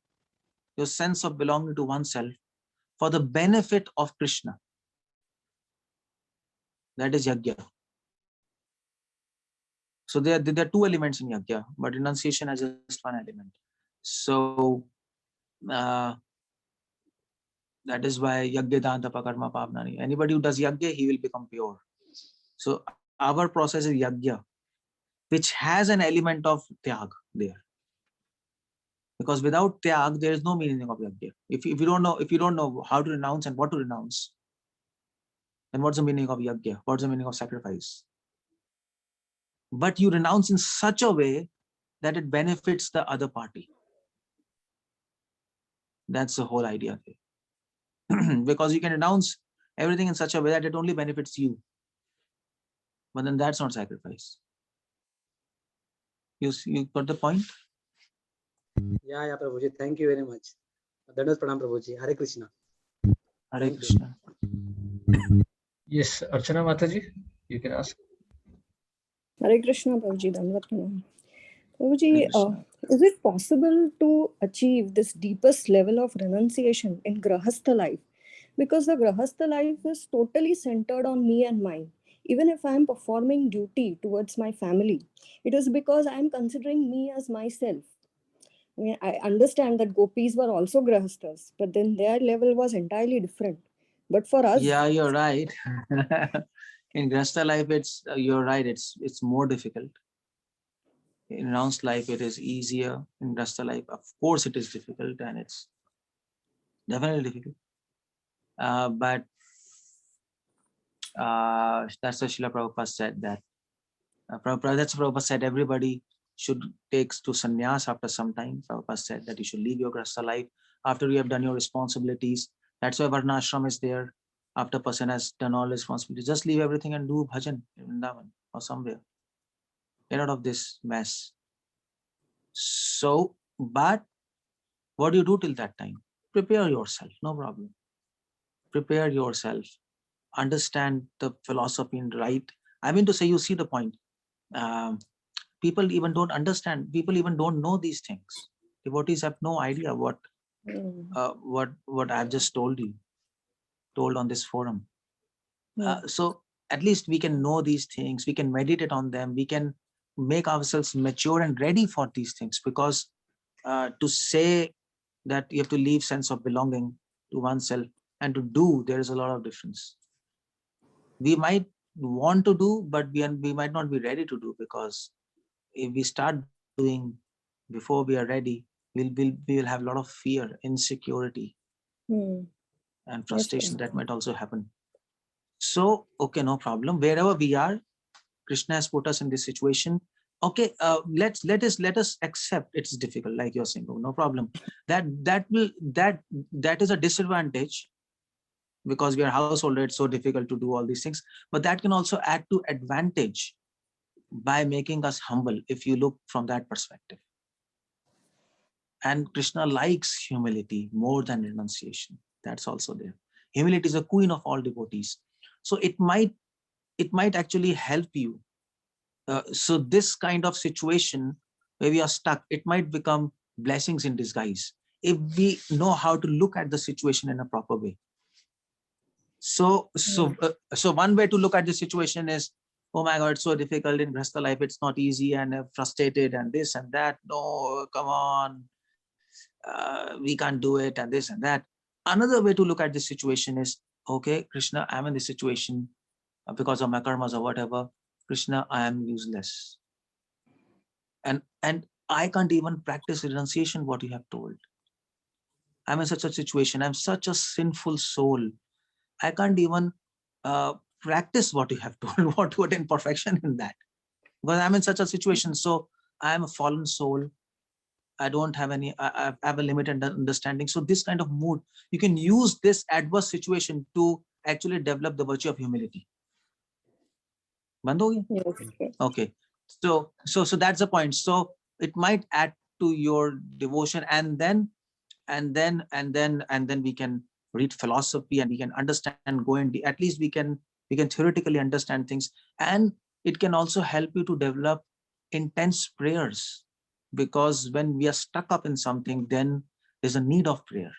your sense of belonging to oneself for the benefit of Krishna. That is Yagya. So there are two elements in Yagya, but renunciation has just one element. So that is why Yagya Danta Pakarma Pavnani. Anybody who does Yagya, he will become pure. So our process is Yagya, which has an element of Tyag there. Because without Tyag, there is no meaning of Yagya. If you don't know how to renounce and what to renounce, then what's the meaning of Yagya? What's the meaning of sacrifice? But you renounce in such a way that it benefits the other party. That's the whole idea there. Because you can renounce everything in such a way that it only benefits you. But then that's not sacrifice. You got the point? Yeah, Prabhuji. Thank you very much. That was Pranam Prabhuji. Hare Krishna. Hare Thank you. Krishna. Yes, Archana Mataji, you can ask. Hare Krishna, Prabhuji. Dandavat Pranam. Prabhuji, Hare Krishna. is it possible to achieve this deepest level of renunciation in Grahastha life? Because the Grahastha life is totally centered on me and mine. Even if I am performing duty towards my family, it is because I am considering me as myself. I mean, I understand that gopis were also Grahasthas, but then their level was entirely different. But for us, Yeah, you're right. In Grahastha life, you're right. It's more difficult. In renounced life, it is easier. In Grahastha life, of course, it is difficult, and it's definitely difficult. But that's what Srila Prabhupada said, that Prabhupada said everybody should take to sannyas after some time. Prabhupada said that you should leave your Grahastha life after you have done your responsibilities. That's why Varnashram is there. After a person has done all responsibilities, just leave everything and do bhajan in Vrindavan or somewhere. Get out of this mess. So, but what do you do till that time? Prepare yourself, no problem. Prepare yourself. Understand the philosophy and right. I mean to say, you see the point. People even don't understand. People even don't know these things. Devotees have no idea what I've just told on this forum. So at least we can know these things. We can meditate on them. We can make ourselves mature and ready for these things. Because to say that you have to leave sense of belonging to oneself and to do, there is a lot of difference. We might want to do, but we might not be ready to do, because if we start doing before we are ready, we will have a lot of fear, insecurity, and frustration. That might also happen. So, okay, no problem. Wherever we are, Krishna has put us in this situation. Okay, let us accept it's difficult, like you're saying. Oh, no problem. That is a disadvantage, because we are householder. It's so difficult to do all these things. But that can also add to advantage by making us humble, if you look from that perspective. And Krishna likes humility more than renunciation. That's also there. Humility is a queen of all devotees. So it might actually help you. So this kind of situation where we are stuck, it might become blessings in disguise if we know how to look at the situation in a proper way. So one way to look at the situation is, oh my God, it's so difficult in Grahastha life. It's not easy, and frustrated and this and that. No, come on. We can't do it, and this and that. Another way to look at this situation is, okay, Krishna, I'm in this situation because of my karmas or whatever. Krishna, I am useless. And I can't even practice renunciation, what you have told. I'm in such a situation. I'm such a sinful soul. I can't even practice what you have told. What imperfection in that? Because I'm in such a situation. So I am a fallen soul. I don't have any, I have a limited understanding. So this kind of mood, you can use this adverse situation to actually develop the virtue of humility. Band ho gaya? Yes. Okay. So that's the point. So it might add to your devotion, and then we can read philosophy and we can understand, go in, at least we can theoretically understand things, and it can also help you to develop intense prayers, because when we are stuck up in something, then there's a need of prayer.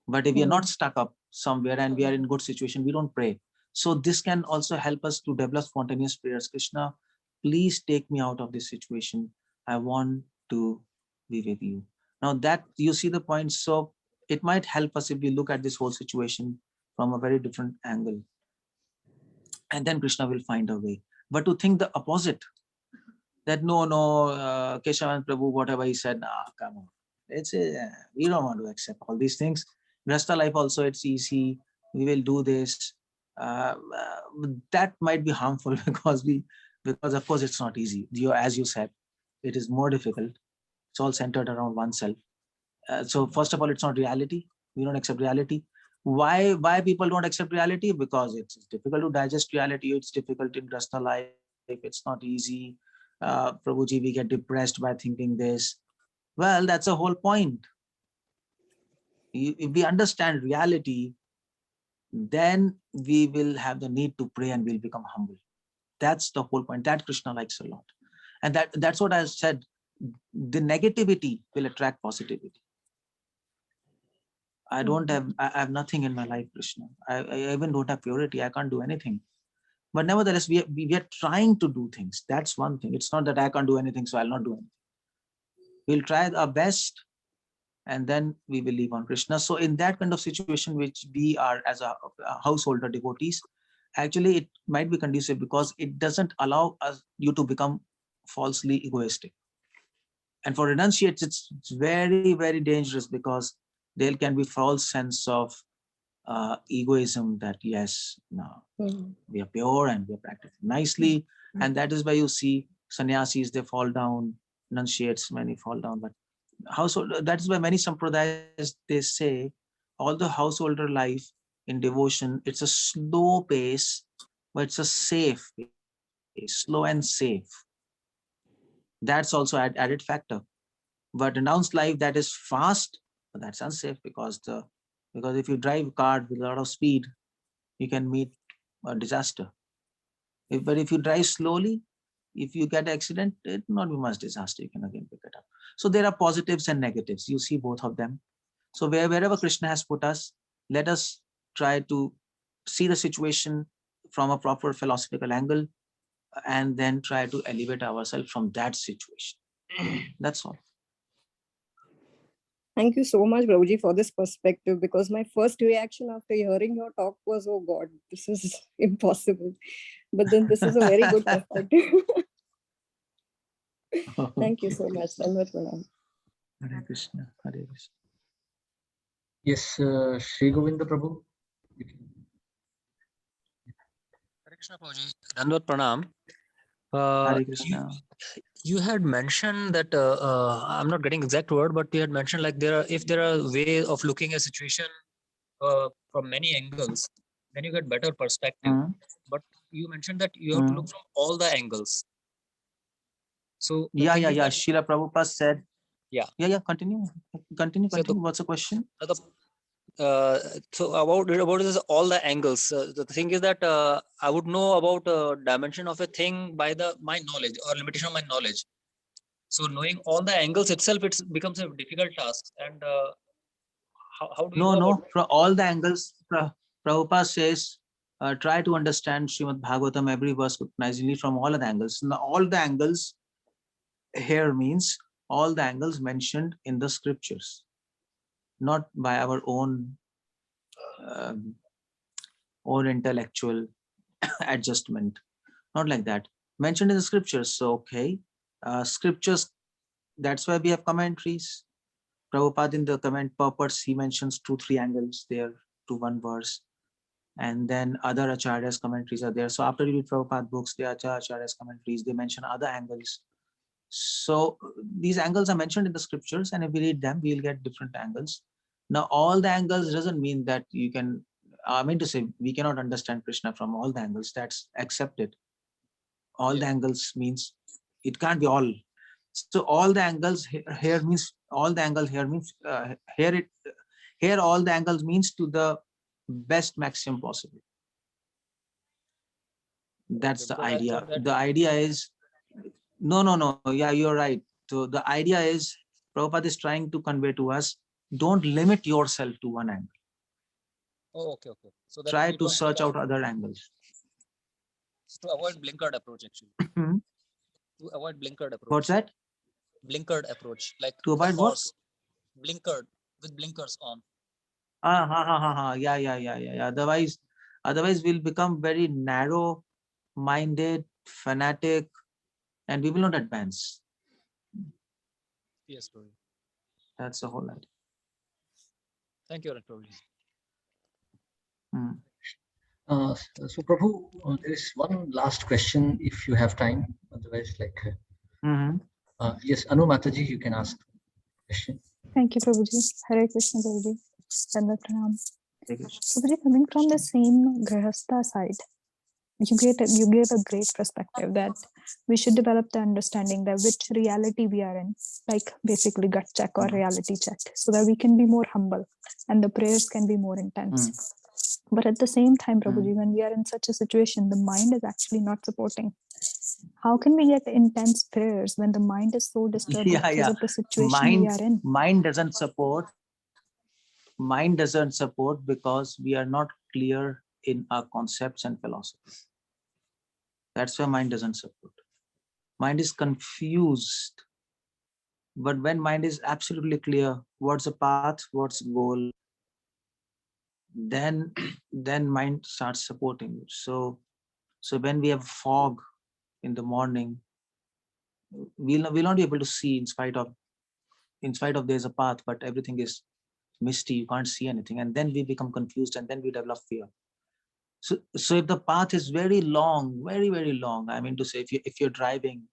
But if we are not stuck up somewhere and we are in good situation, we don't pray. So this can also help us to develop spontaneous prayers. Krishna, please take me out of this situation. I want to be with you. Now that you see the point, so it might help us if we look at this whole situation from a very different angle. And then Krishna will find a way. But to think the opposite, that no, Keshav Anand Prabhu, whatever he said, come on. We don't want to accept all these things. Grahastha life also, it's easy. We will do this. That might be harmful because of course it's not easy. As you said, it is more difficult. It's all centered around oneself. So first of all, it's not reality. We don't accept reality. Why people don't accept reality? Because it's difficult to digest reality. It's difficult in Grahastha life. It's not easy. Prabhuji, we get depressed by thinking this. Well, that's the whole point. If we understand reality, then we will have the need to pray and we'll become humble. That's the whole point. That Krishna likes a lot. And that's what I said. The negativity will attract positivity. I have nothing in my life, Krishna. I even don't have purity. I can't do anything. But nevertheless, we are trying to do things. That's one thing. It's not that I can't do anything, so I'll not do anything. We'll try our best, and then we will leave on Krishna. So in that kind of situation, which we are as a householder devotees, actually it might be conducive because it doesn't allow you to become falsely egoistic. And for renunciates, it's very, very dangerous because there can be false sense of egoism that yes, no, we are pure and we are practicing nicely. And that is why you see sannyasis, they fall down, renunciates, many fall down. But household, that is why many sampradayas, they say all the householder life in devotion, it's a slow pace, but it's a safe pace, slow and safe. That's also an added factor. But renounced life that is fast, that's unsafe because if you drive a car with a lot of speed, you can meet a disaster. But if you drive slowly, if you get an accident, it will not be much disaster. You can again pick it up. So there are positives and negatives. You see both of them. So wherever Krishna has put us, let us try to see the situation from a proper philosophical angle and then try to elevate ourselves from that situation. That's all. Thank you so much, Prabhuji, for this perspective, because my first reaction after hearing your talk was, oh God, this is impossible. But then this is a very good perspective. Thank you so much. Hare Krishna, Hare Krishna. Yes, Sri Govinda Prabhu. Hare Krishna, Prabhuji. Dandavad Pranam. Hare Krishna. You had mentioned that I'm not getting exact word, but you had mentioned like if there are ways of looking at a situation from many angles, then you get better perspective. But you mentioned that you have to look from all the angles. So yeah. Srila Prabhupada said, Yeah. Continue. So What's the question? So about this, all the angles. The thing is that I would know about dimension of a thing by my knowledge or limitation of my knowledge. So knowing all the angles itself, it becomes a difficult task. And how do you know No. about From all the angles, Prabhupada says, try to understand Srimad Bhagavatam, every verse recognizingly from all of the angles. Now, all the angles here means all the angles mentioned in the scriptures, not by our own intellectual adjustment, not like that. Mentioned in the scriptures. So, okay, scriptures, that's why we have commentaries. Prabhupada in the comment purports, he mentions 2-3 angles there to one verse. And then other acharyas commentaries are there. So after you read Prabhupada books, the acharyas commentaries, they mention other angles. So these angles are mentioned in the scriptures, and if we read them, we'll get different angles. Now, all the angles doesn't mean that you can, I mean to say, we cannot understand Krishna from all the angles. That's accepted. All the angles means it can't be all. So all the angles here means all the angles here means here all the angles means to the best maximum possible. That's the idea. The idea is no. Yeah, you're right. So the idea is Prabhupada is trying to convey to us: don't limit yourself to one angle. Oh, okay. So that try to search out other angles. To avoid blinkered approach, actually. To avoid blinkered approach. What's that? Blinkered approach, like to avoid what? Blinkered, with blinkers on. Yeah. Otherwise we'll become very narrow-minded, fanatic, and we will not advance. Yes, Prabhu. That's the whole idea. Thank you, Prabhu. So Prabhu, there is one last question if you have time. Otherwise, yes, Anu Mataji, you can ask the question. Thank you, Prabhuji. Hare Krishna, Prabhuji. Danda Pranam. Prabhuji, coming from the same Grihastha side, you gave a great perspective that we should develop the understanding that which reality we are in, like basically gut check or reality check, so that we can be more humble and the prayers can be more intense. But at the same time, Prabhuji, when we are in such a situation, the mind is actually not supporting. How can we get intense prayers when the mind is so disturbed because of the situation we are in? Mind doesn't support. Mind doesn't support because we are not clear in our concepts and philosophy. That's why mind doesn't support. Mind is confused. But when mind is absolutely clear, what's the path, what's the goal, then mind starts supporting it. So when we have fog in the morning, we'll not be able to see in spite of there's a path, but everything is misty, you can't see anything, and then we become confused, and then we develop fear. So if the path is very long, very, very long, I mean to say, if you're driving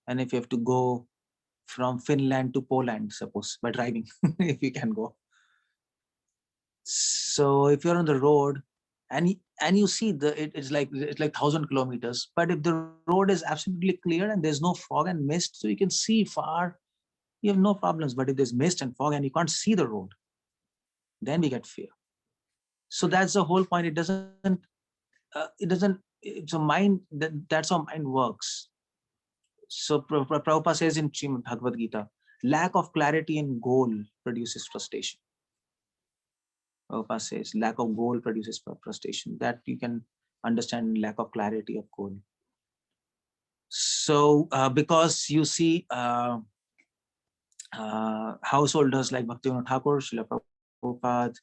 and if you have to go from Finland to Poland, suppose, by driving, if you can go. So if you're on the road and you see it's like 1,000 kilometers, but if the road is absolutely clear and there's no fog and mist, so you can see far, you have no problems. But if there's mist and fog and you can't see the road, then we get fear. So that's the whole point. It's a mind, that's how mind works. So Prabhupada says in Srimad Bhagavad Gita, lack of clarity in goal produces frustration. Prabhupada says lack of goal produces frustration. That you can understand, lack of clarity of goal. So because you see householders like Bhaktivedanta Thakur, Srila Prabhupada,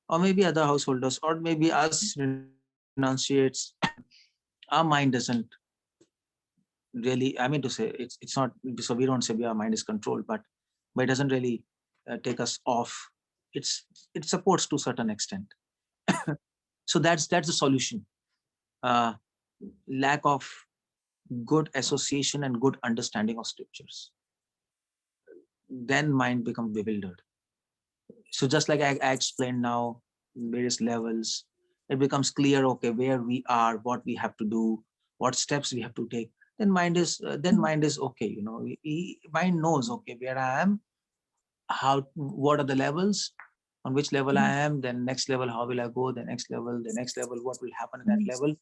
or maybe other householders, or maybe us renunciates, our mind doesn't really, I mean to say, it's not, so we don't say our mind is controlled, but it doesn't really take us off. It supports to a certain extent. So that's the solution. Lack of good association and good understanding of scriptures. Then mind becomes bewildered. So just like I explained now, various levels, it becomes clear, okay, where we are, what we have to do, what steps we have to take. Then mind is okay, mind knows, okay, where I am, what are the levels, on which level I am, then next level, how will I go, the next level, what will happen in that level,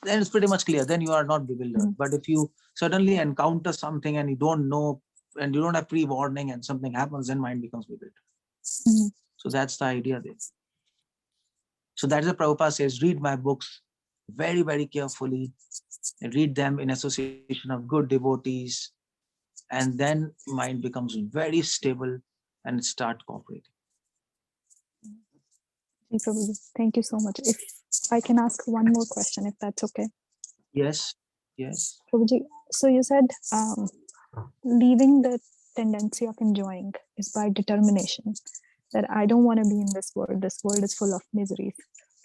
then it's pretty much clear. Then you are not bewildered. But if you suddenly encounter something and you don't know, and you don't have pre-warning and something happens, then mind becomes bewildered. So that's the idea there. So that is what Prabhupada says, read my books very, very carefully, and read them in association of good devotees, and then mind becomes very stable and start cooperating. Prabhuji, thank you so much. If I can ask one more question, if that's okay. Yes, yes. Prabhuji, so you said leaving the tendency of enjoying is by determination, that I don't want to be in this world is full of miseries.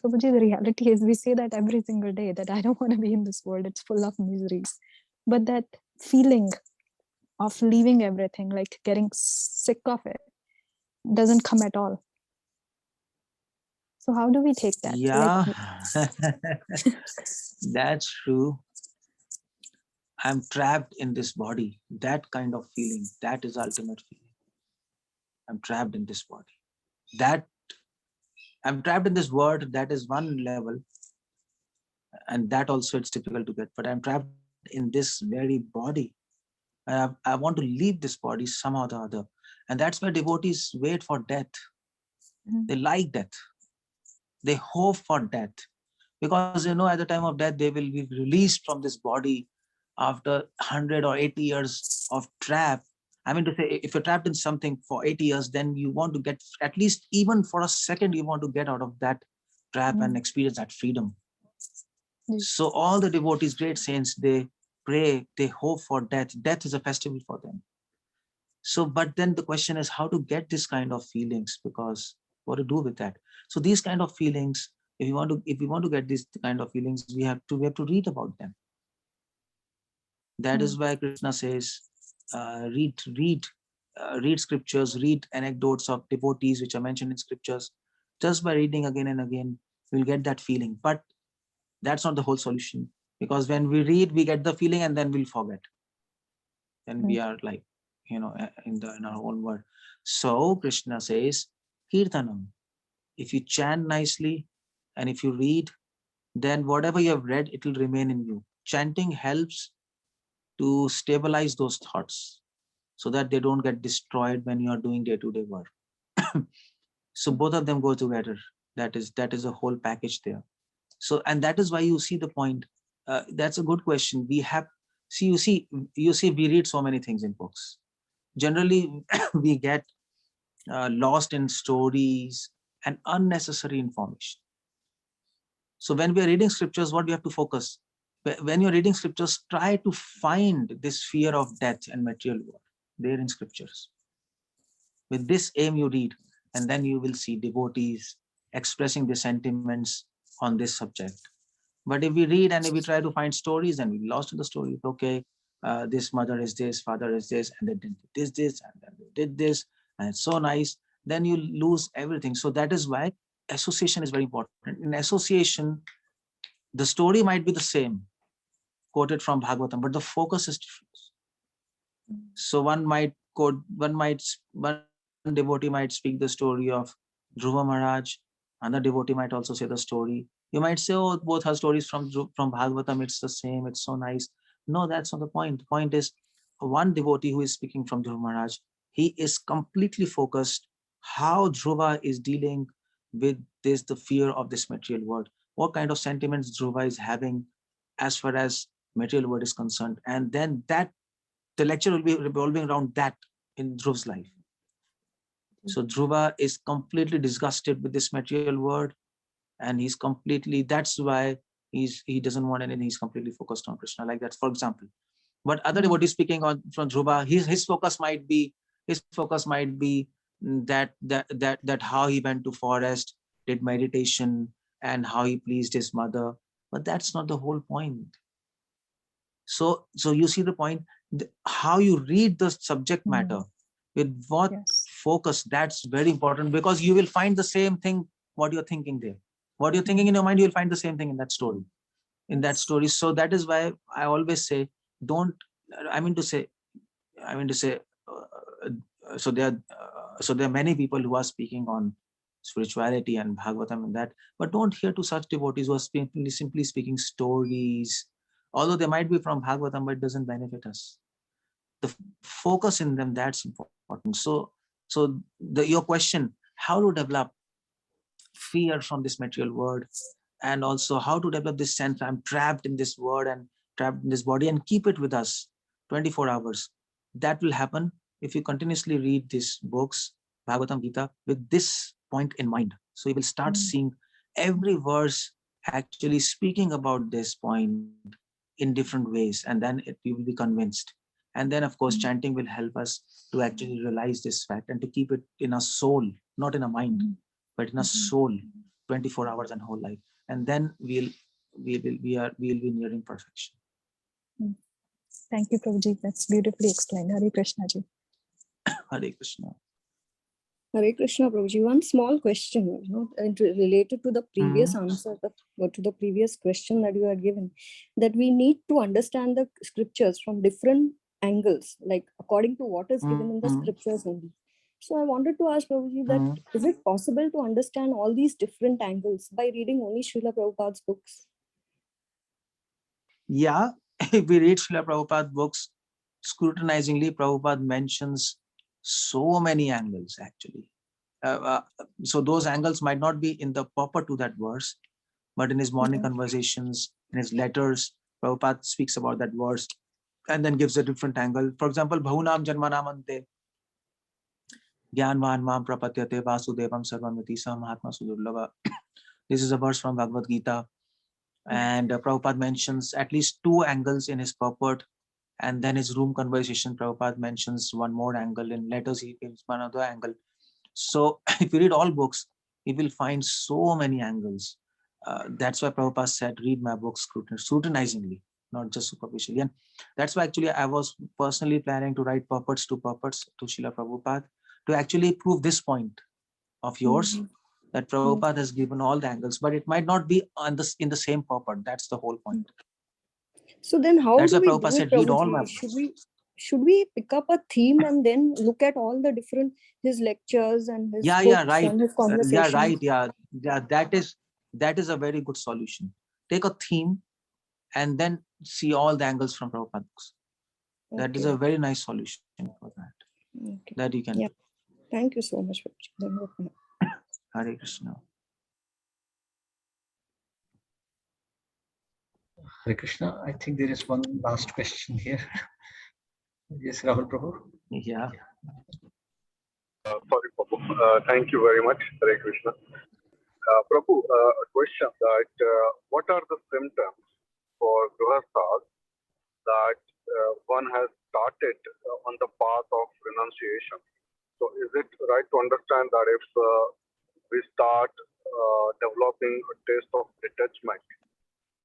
Prabhuji, the reality is we say that every single day, that I don't want to be in this world, it's full of miseries. But that feeling of leaving everything, like getting sick of it, doesn't come at all. So how do we take that? Yeah, that's true. I'm trapped in this body. That kind of feeling, that is ultimate feeling. I'm trapped in this body. That I'm trapped in this world, that is one level. And that also it's difficult to get. But I'm trapped in this very body. I want to leave this body somehow or the other. And that's why devotees wait for death. They like death. They hope for death. Because at the time of death, they will be released from this body after 100 or 80 years of trap. I mean to say, if you're trapped in something for 80 years, then you want to get, at least even for a second, you want to get out of that trap and experience that freedom. So all the devotees, great saints, they pray, they hope for death. Death is a festival for them. So, but then the question is how to get this kind of feelings, because what to do with that? So these kind of feelings, if we want to get these kind of feelings, we have to read about them. That is why Krishna says, read scriptures, read anecdotes of devotees which are mentioned in scriptures. Just by reading again and again, you'll get that feeling. But that's not the whole solution, because when we read, we get the feeling and then we'll forget. Then we are like, in our own world. So Krishna says, Kirtanam. If you chant nicely and if you read, then whatever you have read, it will remain in you. Chanting helps to stabilize those thoughts so that they don't get destroyed when you are doing day-to-day work. So both of them go together. That is a whole package there. So, and that is why you see the point. That's a good question. We have, you see, we read so many things in books. Generally, we get lost in stories and unnecessary information. So when we are reading scriptures, what we have to focus? When you're reading scriptures, try to find this fear of death and material world there in scriptures. With this aim you read, and then you will see devotees expressing their sentiments on this subject. But if we read and if we try to find stories, and we're lost in the story, okay, this mother is this, father is this, and they did this, and then they did this, and it's so nice, then you lose everything. So that is why association is very important. In association, the story might be the same, quoted from Bhagavatam, but the focus is different. So one devotee might speak the story of Dhruva Maharaj, another devotee might also say the story. You might say, oh, both are stories from Bhagavatam, it's the same, it's so nice. No, that's not the point. The point is, one devotee who is speaking from Dhruva Maharaj, he is completely focused how Dhruva is dealing with the fear of this material world. What kind of sentiments Dhruva is having as far as material world is concerned. And then the lecture will be revolving around that in Dhruva's life. So Dhruva is completely disgusted with this material world, and he's completely, that's why he doesn't want anything, he's completely focused on Krishna, like that, for example. But other devotees speaking from Dhruva, his focus might be that how he went to forest, did meditation, and how he pleased his mother. But that's not the whole point. So you see the point, how you read the subject matter, with what focus, that's very important, because you will find the same thing, what you're thinking there. What you're thinking in your mind, you'll find the same thing in that story. So that is why I always say, so there are So there are many people who are speaking on spirituality and Bhagavatam and that, but don't hear to such devotees who are simply speaking stories. Although they might be from Bhagavatam, but it doesn't benefit us. The focus in them, that's important. So your question, how to develop fear from this material world, and also how to develop this sense I'm trapped in this world and trapped in this body, and keep it with us 24 hours. That will happen if you continuously read these books, Bhagavatam Gita, with this point in mind. So you will start seeing every verse actually speaking about this point in different ways, and then you will be convinced. And then, of course, chanting will help us to actually realize this fact and to keep it in our soul, not in our mind, but in our soul, 24 hours and whole life. And then we'll be nearing perfection. Thank you, Prabhuji. That's beautifully explained. Hare Krishna ji. Hare Krishna. Hare Krishna, Prabhuji. One small question, related to the previous answer, or to the previous question that you had given, that we need to understand the scriptures from different angles, like according to what is given in the scriptures only. So I wanted to ask Prabhuji that is it possible to understand all these different angles by reading only Srila Prabhupada's books? Yeah, if we read Srila Prabhupada's books scrutinizingly, Prabhupada mentions so many angles actually. So those angles might not be in the proper to that verse, but in his morning conversations, in his letters, Prabhupada speaks about that verse and then gives a different angle. For example, Bhahunam Janmanamante Gyanvan Mam Prapatyate Vasudevam Sarvamiti Sa Mahatma Sudurlava. This is a verse from Bhagavad Gita. And Prabhupada mentions at least two angles in his purport. And then his room conversation, Prabhupada mentions one more angle. In letters, he gives another angle. So if you read all books, you will find so many angles. That's why Prabhupada said, read my books scrutinizingly, not just superficially. And that's why actually I was personally planning to write purports to Srila Prabhupada to actually prove this point of yours, that Prabhupada has given all the angles, but it might not be in the same purport. That's the whole point. So then how that's do we Prabhupada do said, it, read all my Prabhuji? Should we pick up a theme and then look at all the different, his lectures and his books right. and his conversations? That is a very good solution. Take a theme and then see all the angles from Prabhupada books. That is a very nice solution for that. That you can do. Thank you so much, Prabhuji. Hare Krishna. Hare Krishna. I think there is one last question here. Yes, Rahul Prabhu. Yeah. Sorry, Prabhu. Thank you very much, Hare Krishna. Prabhu, a question that what are the symptoms for grihasthas that one has started on the path of renunciation? So is it right to understand that if we start developing a taste of detachment,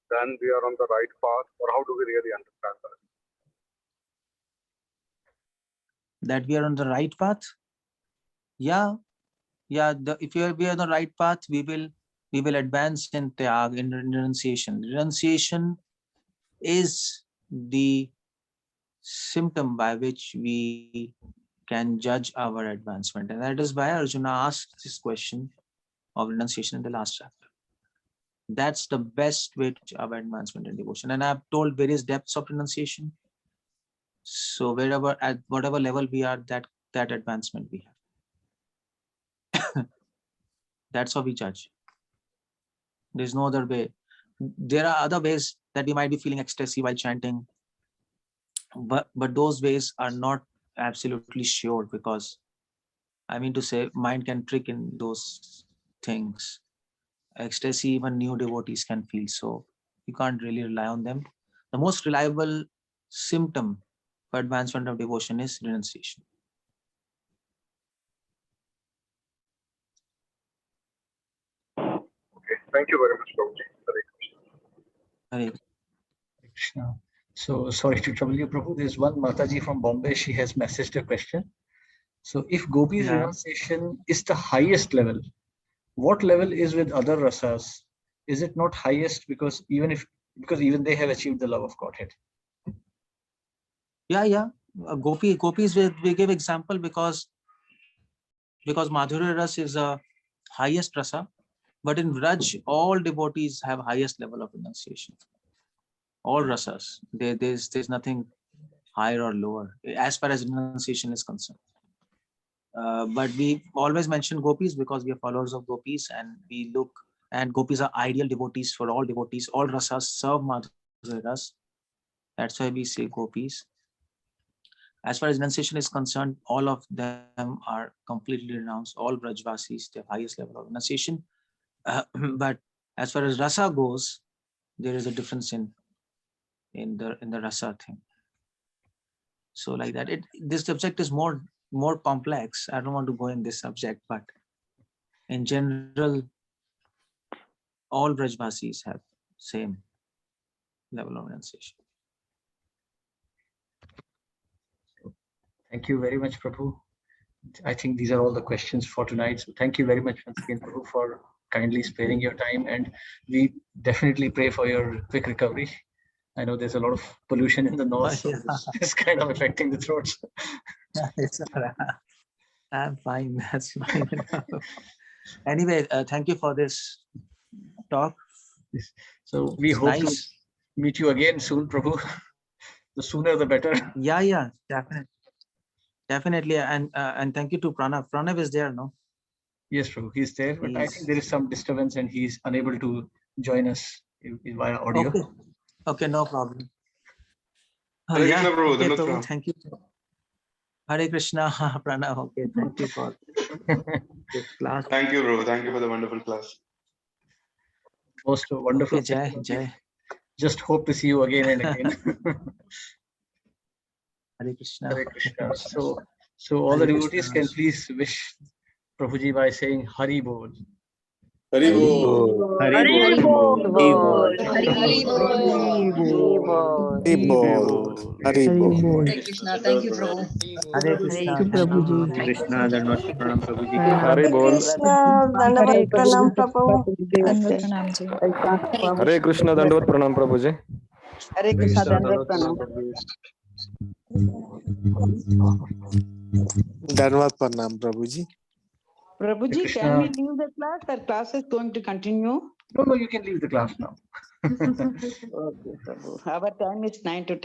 then we are on the right path, or how do we really understand that? That we are on the right path? Yeah. If we are on the right path, we will advance in tyag, in renunciation. Renunciation is the symptom by which we can judge our advancement, and that is why Arjuna asked this question of renunciation in the last chapter. That's the best way to judge our advancement in devotion, and I've told various depths of renunciation. So wherever, at whatever level we are, that advancement we have. That's how we judge. There's no other way. There are other ways that we might be feeling ecstasy while chanting, but those ways are not absolutely sure, because I mean to say, mind can trick in those things. Ecstasy, even new devotees can feel, so you can't really rely on them. The most reliable symptom for advancement of devotion is renunciation. Okay, thank you very much, Prabhuji. Hare Krishna. Hare Krishna. So sorry to trouble you, Prabhu. There's one Mataji from Bombay. She has messaged a question. So if Gopi's renunciation is the highest level, what level is with other rasas? Is it not highest because even they have achieved the love of Godhead? Yeah. Gopis, we give example because because Madhurya Ras is a highest rasa, but in Vraj, all devotees have highest level of renunciation. All rasas, there's nothing higher or lower as far as renunciation is concerned. But we always mention gopis because we are followers of gopis, and we look, and gopis are ideal devotees for all devotees. All rasas serve Madhurya Ras. That's why we say gopis. As far as renunciation is concerned, all of them are completely renounced. All Brajvasis, the highest level of renunciation. But as far as rasa goes, there is a difference in the rasa thing. So like that, this subject is more complex. I don't want to go in this subject, but in general, all Brajvasis have same level of renunciation. Thank you very much, Prabhu. I think these are all the questions for tonight. So thank you very much once again, Prabhu, for kindly sparing your time. And we definitely pray for your quick recovery. I know there's a lot of pollution in the north, so it's kind of affecting the throats. I'm fine. That's fine. Anyway, thank you for this talk. So we hope to meet you again soon, Prabhu. The sooner the better. Yeah, definitely. And thank you to Pranav. Pranav is there, no? Yes, Prabhu, he's there, but I think there is some disturbance and he's unable to join us via audio. Okay, no problem. Hare Krishna, Prabhu. Okay, Prabhu, thank you. Hare Krishna, Pranav. Okay, thank you for this class. Thank you, bro. Thank you for the wonderful class. Most wonderful. Okay, Jai. Just hope to see you again and again. Hare Krishna. Hare Krishna. So all the devotees can please wish Prabhuji by saying Hari Bol. Hari Bol. Hari Bol. Hari Bol. Hari Bol. Hare Krishna. Thank you, Prabhu. Hare Krishna. Thank you, Prabhuji. Krishna, Dandavat Pranam Prabhuji. Hari Bol. Hare Pranam, Prabhu. Dandavat Pranam ji. Hare Krishna, Dandavat Pranam Prabhuji. Hare Krishna, Dandavat Pranam. Dandavat Pranam Prabhuji. Prabhuji, can we leave the class? Our class is going to continue. No, you can leave the class now. Okay, Prabhu. Our time is 9 to 10.